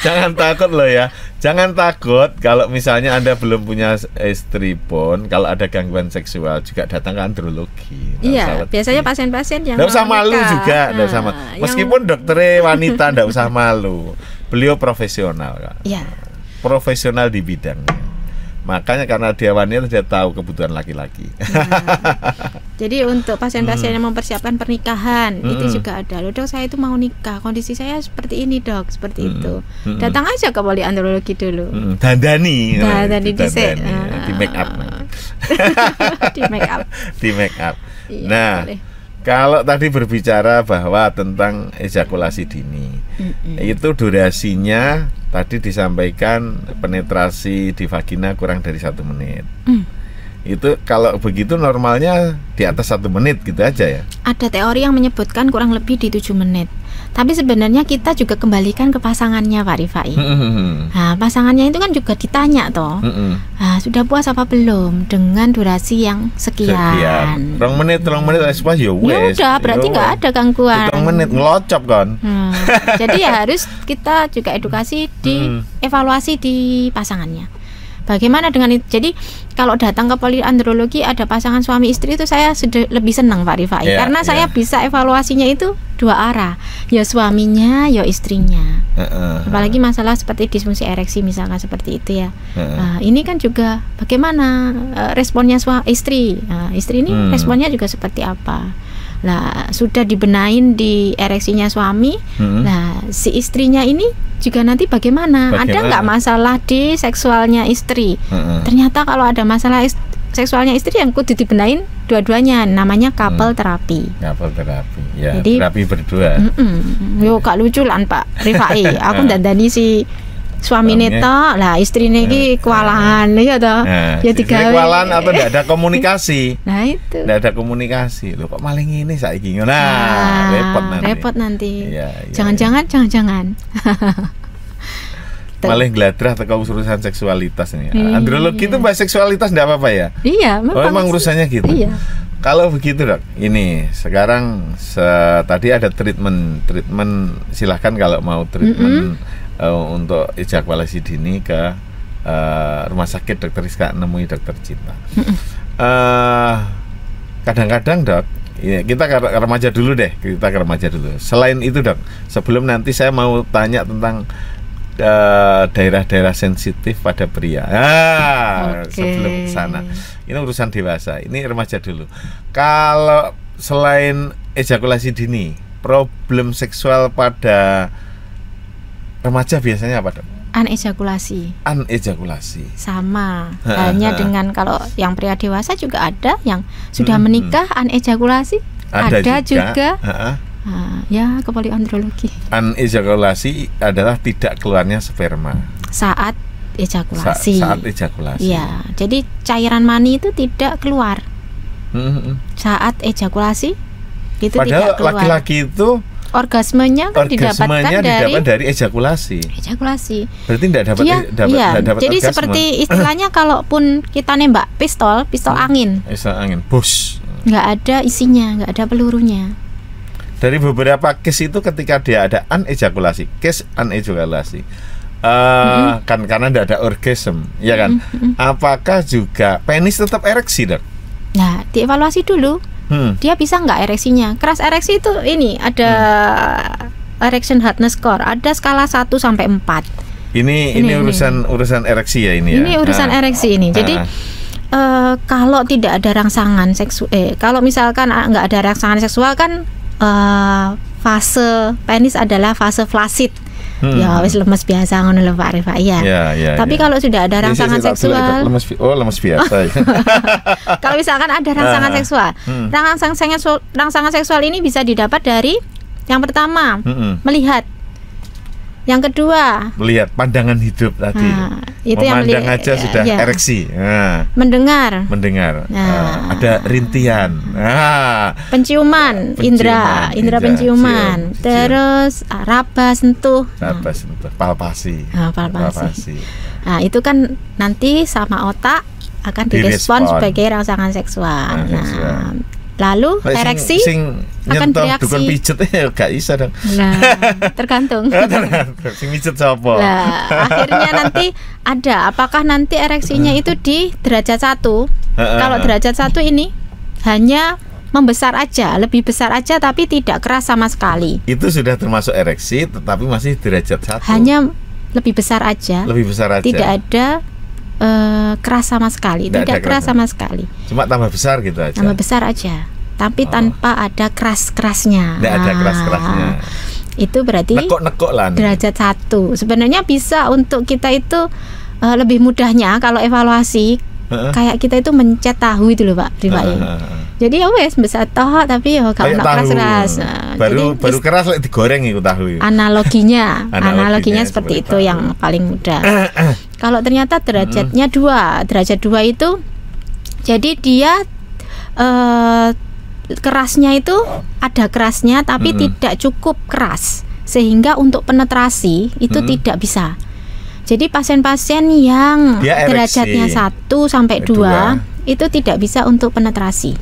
Jangan takut loh ya. Jangan takut kalau misalnya Anda belum punya istri pun, kalau ada gangguan seksual juga datang ke andrologi. Iya, biasanya pasien-pasien yang nggak usah malu juga, nggak usah malu. Meskipun dokternya wanita nggak usah malu. Beliau profesional Kak. Iya. Profesional di bidangnya. Makanya karena dia wanita dia tahu kebutuhan laki-laki. Jadi untuk pasien-pasien yang mempersiapkan pernikahan itu juga ada. Loh Dok, saya itu mau nikah, kondisi saya seperti ini Dok, seperti itu. Datang aja ke poliandrologi dulu. Dandani di make up. Di make up. Iya, nah, boleh. Kalau tadi berbicara bahwa tentang ejakulasi dini, itu durasinya tadi disampaikan penetrasi di vagina kurang dari 1 menit. Itu kalau begitu normalnya di atas 1 menit gitu aja ya? Ada teori yang menyebutkan kurang lebih di 7 menit. Tapi sebenarnya kita juga kembalikan ke pasangannya Pak Rifai. Nah, pasangannya itu kan juga ditanya toh, sudah puas apa belum dengan durasi yang sekian. 2 menit pas ya wes. Ya udah, berarti nggak ada gangguan. 2 menit ngelocop kan. Jadi ya harus kita juga edukasi di evaluasi di pasangannya. Bagaimana dengan itu? Jadi kalau datang ke poliandrologi ada pasangan suami istri itu saya sudah lebih senang Pak Rifai, karena saya bisa evaluasinya itu 2 arah, ya suaminya ya istrinya. Apalagi masalah seperti disfungsi ereksi misalkan seperti itu ya. Ini kan juga bagaimana responnya istri. Istri ini responnya juga seperti apa. Nah, sudah dibenain di ereksinya suami. Nah, si istrinya ini juga nanti bagaimana? Ada nggak masalah di seksualnya istri? Ternyata kalau ada masalah seksualnya istri yang kudu dibenain dua-duanya, namanya couple terapi. Couple terapi, ya. Jadi, terapi berdua. Yo gak lucu lah Pak Rifai. Aku dandani si suami neta lah, istri iki kewalahan ya toh. Ya digawe kewalahan atau tidak ada komunikasi. Nah itu. Tidak ada komunikasi. Loh kok maling ini saiki. Repot nanti. Jangan-jangan. Malah gladrah atau urusan seksualitas ini. Andrologi itu bahas seksualitas tidak apa-apa ya? Iya, memang urusannya gitu. Iya. Kalau begitu Dok, ini sekarang tadi ada treatment silahkan kalau mau treatment untuk ejakulasi dini ke rumah sakit Dr. Rizka nemui Dr. Cinta. Kadang-kadang Dok, ya, kita ke remaja dulu deh, Selain itu Dok, sebelum nanti saya mau tanya tentang daerah-daerah sensitif pada pria. Sebelum ke sana, ini urusan dewasa. Ini remaja dulu. Kalau selain ejakulasi dini, problem seksual pada remaja biasanya apa Dok? Anejakulasi. Sama. Hanya dengan kalau yang pria dewasa juga ada yang sudah menikah anejakulasi. Ada juga. Ya ke poliandrologi. Anejakulasi adalah tidak keluarnya sperma saat ejakulasi. Saat ejakulasi. Ya, jadi cairan mani itu tidak keluar saat ejakulasi. Itu padahal tidak keluar. Laki-laki itu orgasmenya kan didapatkan dari ejakulasi. Berarti tidak dapat jadi orgasme. Seperti istilahnya kalaupun kita nembak pistol angin. Pistol angin, bus. nggak ada isinya, nggak ada pelurunya. Dari beberapa case itu ketika dia ada anejakulasi, case anejakulasi, kan karena tidak ada orgasm, ya kan? Apakah juga penis tetap ereksi, Dok? Nah, dievaluasi dulu. Dia bisa nggak ereksinya? Keras ereksi itu ini ada erection hardness score, ada skala 1 sampai 4. Ini urusan ereksi ya ini ya. Ini urusan ereksi ini. Jadi kalau tidak ada rangsangan seksual, kalau misalkan nggak ada rangsangan seksual kan fase penis adalah fase flasid. Ya wis lemes biasa ngono lho Pak Rifai ya. Tapi kalau sudah ada rangsangan seksual, lemes biasa. Kalau misalkan ada rangsangan seksual, rangsangan seksual ini bisa didapat dari yang pertama melihat. Yang kedua, melihat pandangan hidup tadi. Itu memandang aja sudah ereksi. Mendengar. Ada rintihan. Penciuman, indra penciuman. Terus raba, sentuh. Palpasi. Nah, itu kan nanti sama otak akan direspon sebagai rangsangan seksual. Lalu ereksi akan bereaksi. Dukun pijet gak bisa dong. Nah, tergantung. Sing mijet sapa? Nah, akhirnya nanti ada apakah nanti ereksinya itu di derajat 1. Kalau derajat 1 ini hanya membesar aja, lebih besar aja tapi tidak keras sama sekali. Itu sudah termasuk ereksi tetapi masih derajat 1. Hanya lebih besar aja. Tidak ada keras sama sekali, tidak keras sama sekali. Cuma tambah besar gitu aja. Tambah besar aja, tapi tanpa ada keras-kerasnya. Tidak ada keras-kerasnya. Itu berarti nekok-nekok lah. Derajat 1. Sebenarnya bisa untuk kita itu lebih mudahnya kalau evaluasi kayak kita itu mencet tahu itu loh Pak Rifai. Jadi ya wes besar toh tapi ya kalau keras-keras. Baru keras lek digoreng itu tahu. Analoginya seperti itu yang paling mudah. Kalau ternyata derajatnya 2, derajat 2 itu jadi dia kerasnya itu ada kerasnya tapi tidak cukup keras sehingga untuk penetrasi itu tidak bisa. Jadi pasien-pasien yang derajatnya 1 sampai 2 itu tidak bisa untuk penetrasi.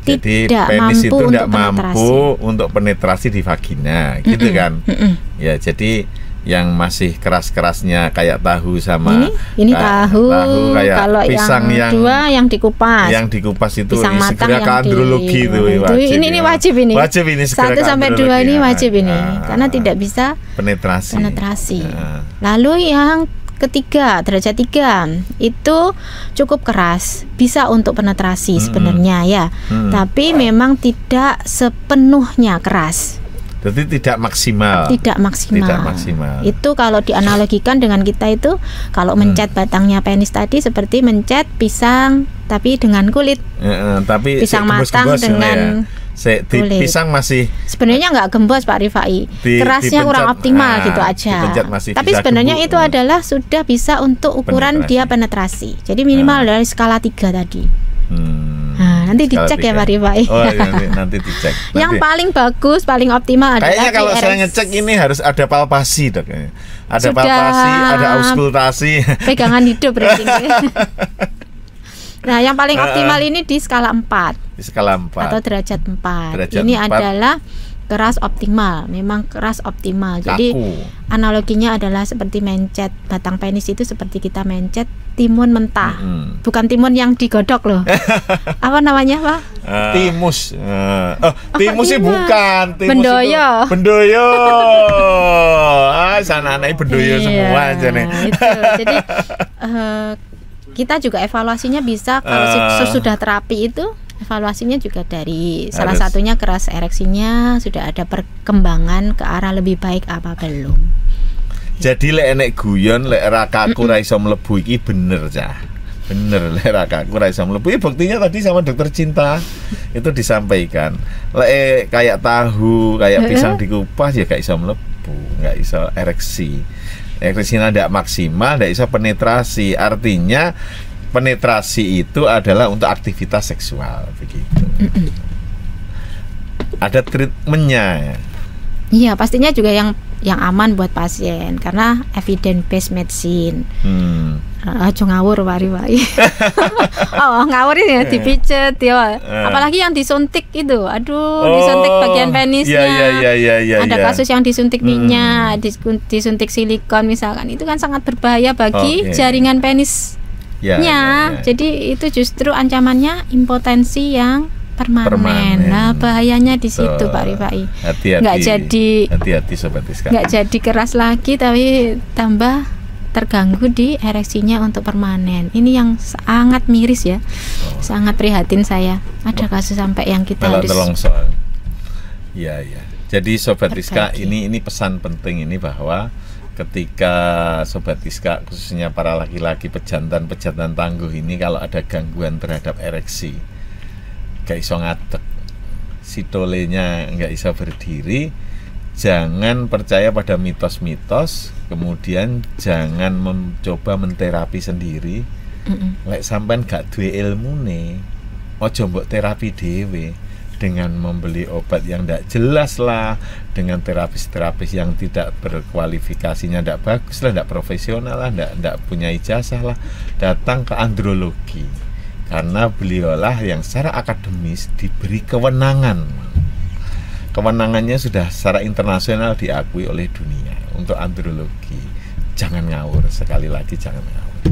Jadi penis itu tidak mampu untuk penetrasi di vagina, gitu kan? Ya, jadi yang masih keras-kerasnya kayak tahu sama ini tahu kayak kalau pisang yang 2 yang dikupas. Yang dikupas itu pisang matang segera ke andrologi itu wajib. Ini wajib ini. Wajib ini 1 sampai 2 ini wajib ini karena tidak bisa penetrasi. Lalu yang ketiga, derajat 3 itu cukup keras, bisa untuk penetrasi sebenarnya ya. Tapi memang tidak sepenuhnya keras. Jadi tidak maksimal. Itu kalau dianalogikan dengan kita itu kalau mencet batangnya penis tadi seperti mencet pisang tapi dengan kulit. Tapi pisang matang dengan kulit. Pisang masih sebenarnya nggak gembos Pak Rifai. Kerasnya kurang optimal gitu aja. Tapi sebenarnya itu adalah sudah bisa untuk ukuran dia penetrasi. Jadi minimal dari skala 3 tadi. Nanti dicek ya Pak Rifai. Nanti dicek. Yang paling bagus, paling optimal adalah kayaknya kalau saya ngecek ini harus ada palpasi Dok. Ada palpasi, ada auskultasi. Pegangan hidup berarti. Nah, yang paling optimal ini di skala 4. Di skala 4 atau derajat 4. Ini adalah keras optimal, memang keras optimal. Jadi analoginya adalah seperti mencet batang penis itu seperti kita mencet timun mentah. Bukan timun yang digodok loh. Apa namanya, Pak? Timus. Timus sih bukan. Bendoyo. Sana anak bendoyo semua aja nih. Itu. Jadi kita juga evaluasinya bisa kalau sesudah terapi itu evaluasinya juga dari salah satunya keras ereksinya sudah ada perkembangan ke arah lebih baik apa belum. Jadi lek enek guyon lek rakaku ra iso mlebu iki bener cah. Bener lek rakaku ra iso mlebu. Buktinya tadi sama dokter Cinta itu disampaikan. Lek kayak tahu, kayak pisang dikupas ya gak iso mlebu, gak iso ereksi. Ereksinya tidak maksimal, tidak iso penetrasi. Artinya penetrasi itu adalah untuk aktivitas seksual begitu. Ada treatmentnya. Iya, pastinya juga yang aman buat pasien karena evidence based medicine. Aja ngawur pari-pari. Oh, ngawur ini ya dipijet ya. Apalagi yang disuntik itu. Aduh, disuntik bagian penisnya. Ada kasus yang disuntik minyak, disuntik silikon misalkan. Itu kan sangat berbahaya bagi jaringan penisnya. Jadi itu justru ancamannya impotensi yang permanen. Nah, bahayanya di situ Pak Rifai. Hati-hati Sobat Rizka. Nggak jadi keras lagi tapi tambah terganggu di ereksinya untuk permanen. Ini yang sangat miris ya. Sangat prihatin saya. Ada kasus sampai yang kita harus soal. Ya. Jadi Sobat Rizka, ini pesan penting ini bahwa ketika Sobat Rizka khususnya para laki-laki pejantan tangguh ini kalau ada gangguan terhadap ereksi, gak iso ngadeg, sitolenya nggak bisa berdiri, jangan percaya pada mitos-mitos, kemudian jangan mencoba menterapi sendiri. Lek sampean gak duwe ilmune, ojo mbok terapi dhewe dengan membeli obat yang ndak jelas lah, dengan terapis-terapis yang tidak berkualifikasinya, ndak bagus lah, ndak profesional lah, ndak punya ijazah lah, datang ke andrologi. Karena beliaulah yang secara akademis diberi kewenangan. Kewenangannya sudah secara internasional diakui oleh dunia untuk andrologi. Jangan ngawur, sekali lagi jangan ngawur.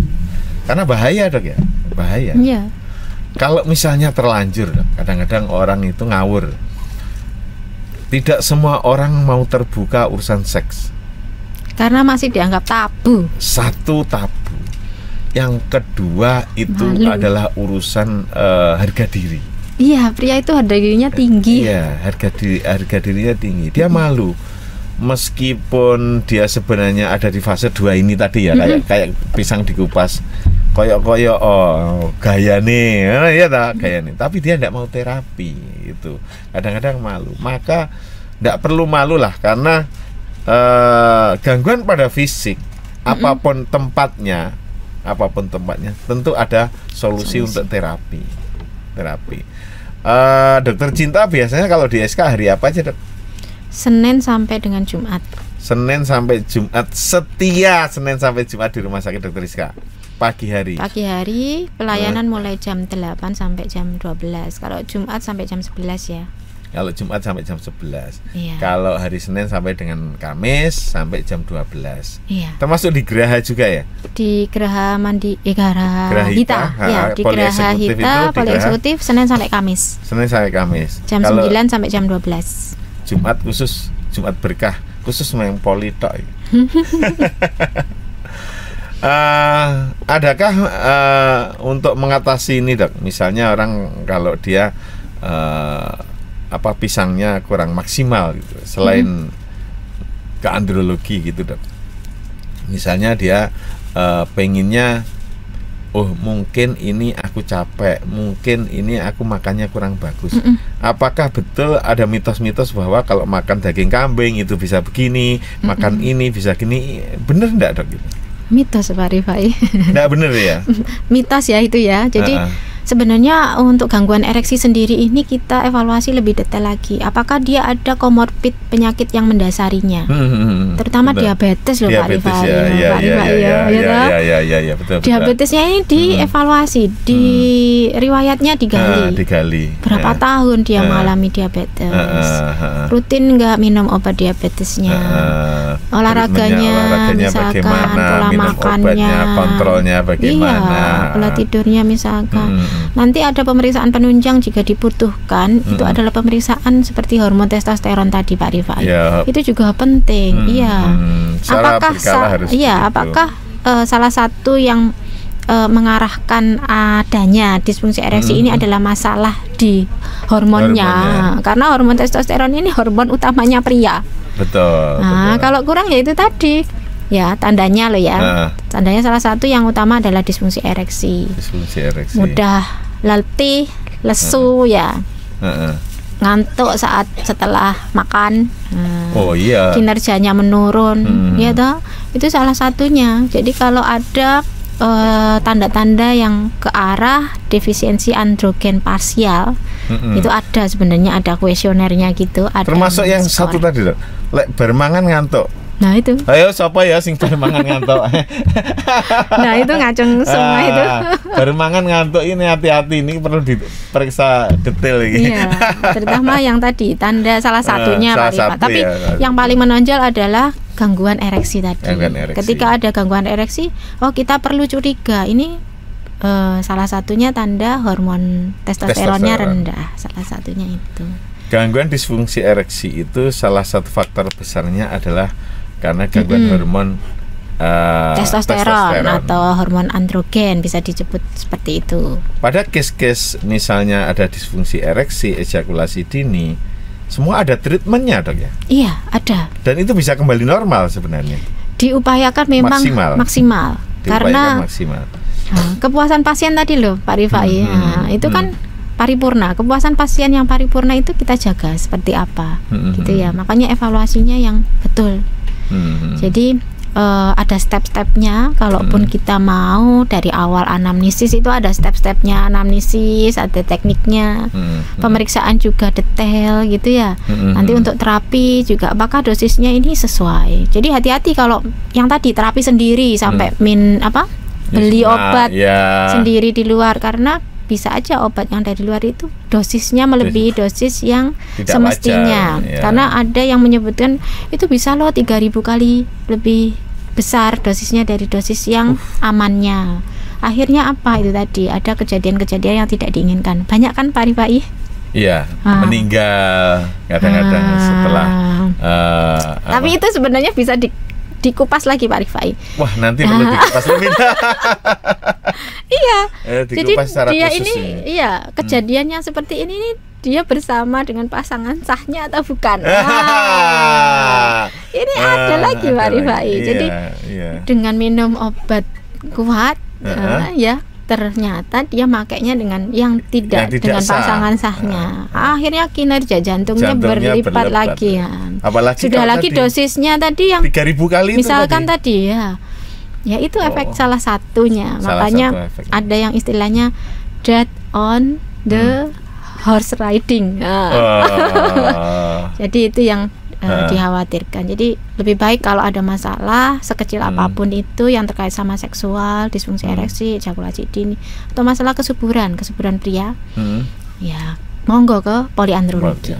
Karena bahaya Dok ya, bahaya. Iya. Kalau misalnya terlanjur, kadang-kadang orang itu ngawur. Tidak semua orang mau terbuka urusan seks. Karena masih dianggap tabu. Satu, tabu. Yang kedua itu adalah urusan harga diri. Iya, pria itu harga dirinya tinggi. Iya, harga dirinya tinggi. Dia malu. Meskipun dia sebenarnya ada di fase 2 ini tadi ya, kayak pisang dikupas. Koyok-koyok gaya nih. Ya tak, gaya nih. Tapi dia tidak mau terapi itu. Kadang-kadang malu. Maka tidak perlu malu lah, karena gangguan pada fisik apapun tempatnya, tentu ada solusi untuk terapi. Dokter Cinta biasanya kalau di SK hari apa aja Dok? Senin sampai dengan Jumat. Senin sampai Jumat, setia Senin sampai Jumat di Rumah Sakit Dr. Rizka. Pagi hari pelayanan mulai jam 8 sampai jam 12. Kalau Jumat sampai jam 11 ya. Kalau Jumat sampai jam 11. Iya. Kalau hari Senin sampai dengan Kamis sampai jam 12. Iya. Termasuk di Geraha juga ya? Di Geraha Hita. Ya, di Geraha Hita, Poli Eksekutif Senin sampai Kamis. Jam 9 sampai jam 12. Jumat khusus, Jumat berkah khusus main poli tok. Adakah untuk mengatasi ini Dok? Misalnya orang kalau dia pisangnya kurang maksimal gitu, selain ke andrologi gitu Dok. Misalnya dia pengennya, mungkin ini aku capek, mungkin ini aku makannya kurang bagus. Apakah betul ada mitos-mitos bahwa kalau makan daging kambing itu bisa begini, makan ini bisa gini? Bener enggak Dok gitu? Mitos Pak Rifai. Enggak bener ya? Mitos ya itu ya. Jadi sebenarnya untuk gangguan ereksi sendiri ini kita evaluasi lebih detail lagi. Apakah dia ada komorbid penyakit yang mendasarinya? Terutama diabetes loh Pak Rifai. Iya, betul. Diabetesnya ini dievaluasi, di riwayatnya digali. Berapa tahun dia mengalami diabetes? Rutin nggak minum obat diabetesnya? Olahraganya misalkan, pola makannya, kontrolnya bagaimana? Pola tidurnya misalkan. Nanti ada pemeriksaan penunjang jika dibutuhkan. Itu adalah pemeriksaan seperti hormon testosteron tadi Pak Rifai. Itu juga penting. Apakah salah satu yang mengarahkan adanya disfungsi ereksi ini adalah masalah di hormonnya. Karena hormon testosteron ini hormon utamanya pria. Betul. Kalau kurang ya itu tadi. Ya, tandanya loh ya. Tandanya salah satu yang utama adalah disfungsi ereksi. Mudah letih, lesu ya. Ngantuk saat setelah makan. Kinerjanya menurun. Ya toh? Itu salah satunya. Jadi kalau ada tanda-tanda yang ke arah defisiensi androgen parsial, itu ada sebenarnya, ada kuesionernya gitu. Ada termasuk yang satu tadi Dok, bermangan ngantuk. Nah itu. Ayo siapa ya sing baru mangan ngantuk. Nah itu ngacung semua itu. Baru mangan ngantuk ini hati-hati, ini perlu diperiksa detail ini. Iya, terutama yang tadi tanda salah satunya salah Pak Rifa. satu Tapi ya, yang paling menonjol adalah gangguan ereksi tadi. Gangguan ereksi. Ketika ada gangguan ereksi, oh kita perlu curiga ini salah satunya tanda hormon testosteronnya rendah. Salah satunya itu. Gangguan disfungsi ereksi itu salah satu faktor besarnya adalah karena gangguan hormon testosteron atau hormon androgen, bisa disebut seperti itu. Pada case-case misalnya ada disfungsi ereksi, ejakulasi dini, semua ada treatmentnya dok ya? Iya ada. Dan itu bisa kembali normal sebenarnya? Diupayakan memang maksimal. Karena maksimal. Kepuasan pasien tadi loh Pak Rifai, itu kan paripurna. Kepuasan pasien yang paripurna itu kita jaga seperti apa, gitu ya. Makanya evaluasinya yang betul. Jadi ada step-stepnya. Kalaupun kita mau dari awal anamnesis itu ada step-stepnya anamnesis, ada tekniknya. Pemeriksaan juga detail gitu ya. Nanti untuk terapi juga apakah dosisnya ini sesuai. Jadi hati-hati kalau yang tadi terapi sendiri sampai beli obat sendiri di luar, karena bisa aja obat yang dari luar itu dosisnya melebihi dosis yang tidak semestinya wajar, karena ada yang menyebutkan itu bisa loh 3.000 kali lebih besar dosisnya dari dosis yang amannya. Akhirnya apa itu tadi, ada kejadian-kejadian yang tidak diinginkan. Banyak kan Pak Rifai? Iya, meninggal kadang-kadang setelah tapi itu sebenarnya bisa dikupas lagi Pak Rifai. Wah, nanti perlu dikupas lebih. Iya. Jadi dia ini kejadiannya seperti ini nih, dia bersama dengan pasangan sahnya atau bukan? Ini ada lagi Pak Rifai. Jadi dengan minum obat kuat ternyata dia makainya dengan yang tidak dengan pasangan sahnya. Akhirnya kinerja jantungnya berlipat lagi ya. Apalagi sudah lagi dosisnya tadi yang 3.000 kali misalkan tadi ya itu efek salah satunya. Makanya ada yang istilahnya death on the horse riding. Jadi itu yang dikhawatirkan. Jadi lebih baik kalau ada masalah sekecil apapun itu yang terkait sama seksual, disfungsi ereksi, ejakulasi dini, atau masalah kesuburan pria, ya monggo ke poliandrologi.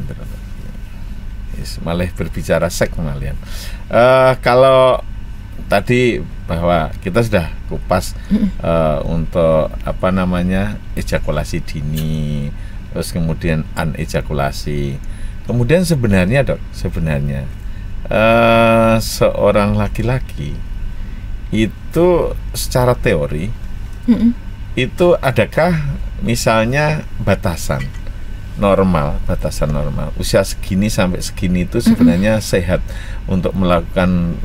Malah berbicara seks kalian. Kalau tadi bahwa kita sudah kupas untuk ejakulasi dini, terus kemudian anejakulasi. Kemudian sebenarnya seorang laki-laki itu secara teori itu adakah misalnya batasan normal usia segini sampai segini itu sebenarnya sehat untuk melakukan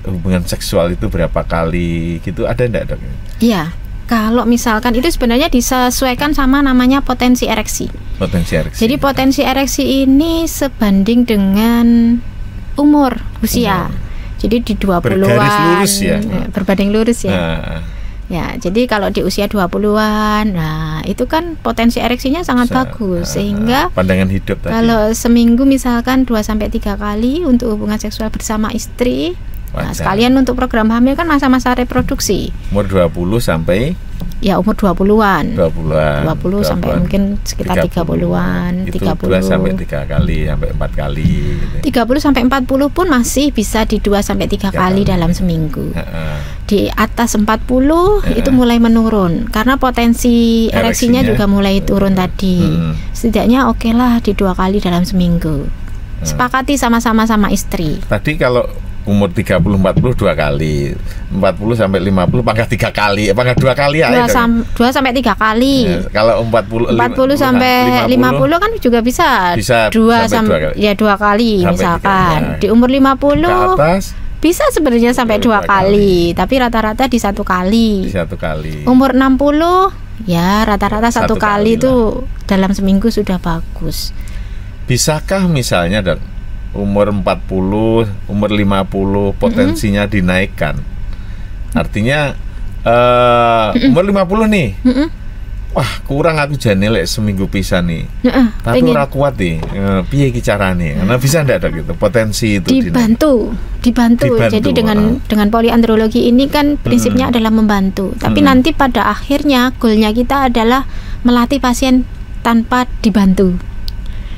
hubungan seksual itu berapa kali gitu, ada enggak dok? Iya. Kalau misalkan itu sebenarnya disesuaikan sama namanya potensi ereksi. Jadi potensi ereksi ini sebanding dengan umur usia. Jadi di 20-an berbanding lurus ya. Ya, jadi kalau di usia 20-an, nah itu kan potensi ereksinya sangat bagus, sehingga pandangan hidup tadi. Kalau seminggu misalkan 2-3 kali untuk hubungan seksual bersama istri. Nah, sekalian untuk program hamil kan masa-masa reproduksi. Umur 20 sampai? Ya umur 20-an. 20 sampai mungkin sekitar 30-an. Itu 2 sampai 3 kali, sampai 4 kali gitu. 30 sampai 40 pun masih bisa di 2 sampai 3 kali dalam seminggu. Di atas 40 itu mulai menurun karena potensi ereksinya juga mulai turun tadi. Setidaknya oke lah di 2 kali dalam seminggu. Sepakati sama-sama sama istri. Tadi kalau umur 30-40 2 kali, 40 sampai 50 apakah 3 kali, apakah 2 kali ya? 2 sampai 3 kali. Ya, kalau 40 sampai 50 kan juga bisa 2 sampai 2 kali sampai misalkan. Di umur 50 ke atas bisa sebenarnya sampai 2 kali, tapi rata-rata di 1 kali. Umur 60 ya rata-rata 1 kali itu dalam seminggu sudah bagus. Bisakah misalnya dok, umur 40, umur 50 potensinya dinaikkan? Artinya umur 50 nih wah kurang aku jane lek seminggu pisan nih. Tapi pengen. ora kuat nih. Piye iki carane? Karena bisa ndak Dok itu potensi itu dibantu. Jadi dengan poliandrologi ini kan prinsipnya adalah membantu. Tapi nanti pada akhirnya goalnya kita adalah melatih pasien tanpa dibantu.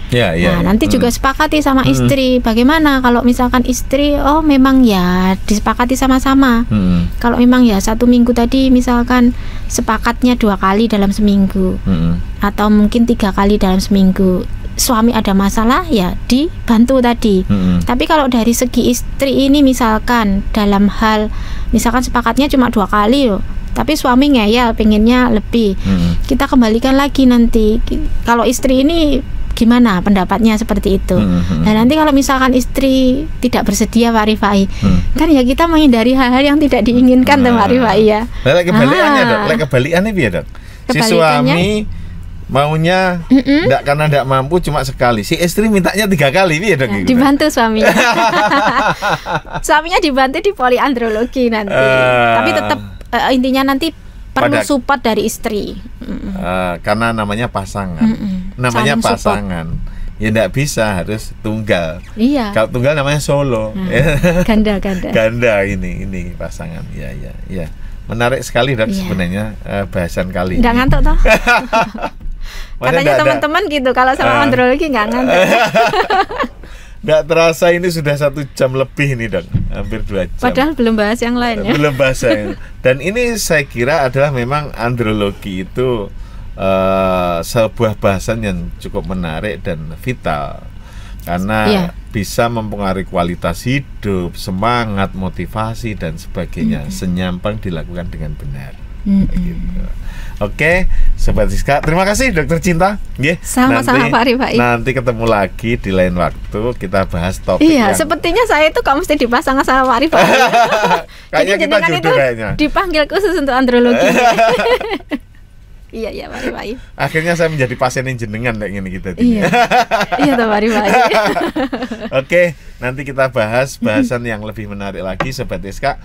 Nah, nanti juga sepakati sama istri. Bagaimana kalau misalkan istri, oh memang ya disepakati sama-sama. Kalau memang ya 1 minggu tadi misalkan sepakatnya 2 kali dalam seminggu, atau mungkin 3 kali dalam seminggu. Suami ada masalah ya dibantu tadi. Tapi kalau dari segi istri ini misalkan dalam hal misalkan sepakatnya cuma 2 kali loh, tapi suami ngeyel pengennya lebih, kita kembalikan lagi nanti. Kalau istri ini gimana pendapatnya seperti itu. Nah nanti kalau misalkan istri tidak bersedia Pak Rifai, kan ya kita menghindari hal-hal yang tidak diinginkan tuh Pak Rifai ya. Lek kebalikannya Dok, lek kebalikannya piye Dok? Si suami maunya enggak karena enggak mampu cuma sekali, si istri mintanya 3 kali piye Dok? Dibantu suaminya. Suaminya dibantu di poliandrologi nanti. Tapi tetap intinya nanti perlu support dari istri. Karena namanya pasangan. Namanya saling pasangan. Support. Ya enggak bisa, harus tunggal. Iya. Kalau tunggal namanya solo. Ganda. Ganda ini pasangan. Iya. Menarik sekali Dok sebenarnya bahasan kali ini. Enggak ngantuk toh? Katanya teman-teman gitu kalau sama andrologi enggak ngantuk. Nggak terasa ini sudah 1 jam lebih nih Dok, hampir 2 jam. Padahal belum bahas yang lain ya. Belum bahas yang. Dan ini saya kira adalah memang andrologi itu sebuah bahasan yang cukup menarik dan vital. Karena bisa mempengaruhi kualitas hidup, semangat, motivasi dan sebagainya. Senyampang dilakukan dengan benar. Gitu. Oke, Sobat Siska, terima kasih Dokter Cinta. Sama-sama Pak Rifai. Nanti ketemu lagi di lain waktu kita bahas topik. Iya, sepertinya saya itu kok mesti dipasang sama Pak Rifai. Kayaknya kita jodoh kayaknya. Dipanggil khusus untuk andrologi. Iya Pak Rifai. Akhirnya saya menjadi pasien yang jenengan kayak gini kita. Iya toh Pak Rifai. Oke, nanti kita bahas bahasan yang lebih menarik lagi Sobat Siska.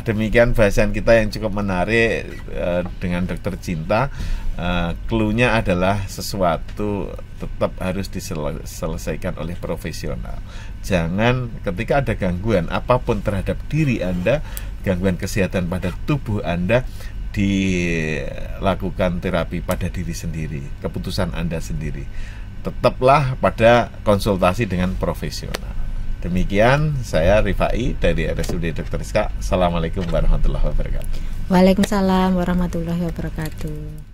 Demikian bahasan kita yang cukup menarik dengan Dokter Cinta. Cluenya adalah sesuatu tetap harus diselesaikan oleh profesional. Jangan ketika ada gangguan apapun terhadap diri Anda, gangguan kesehatan pada tubuh Anda, dilakukan terapi pada diri sendiri, keputusan Anda sendiri. Tetaplah pada konsultasi dengan profesional. Demikian saya Rifai dari RSUD Dr. Siska. Assalamualaikum warahmatullahi wabarakatuh. Waalaikumsalam warahmatullahi wabarakatuh.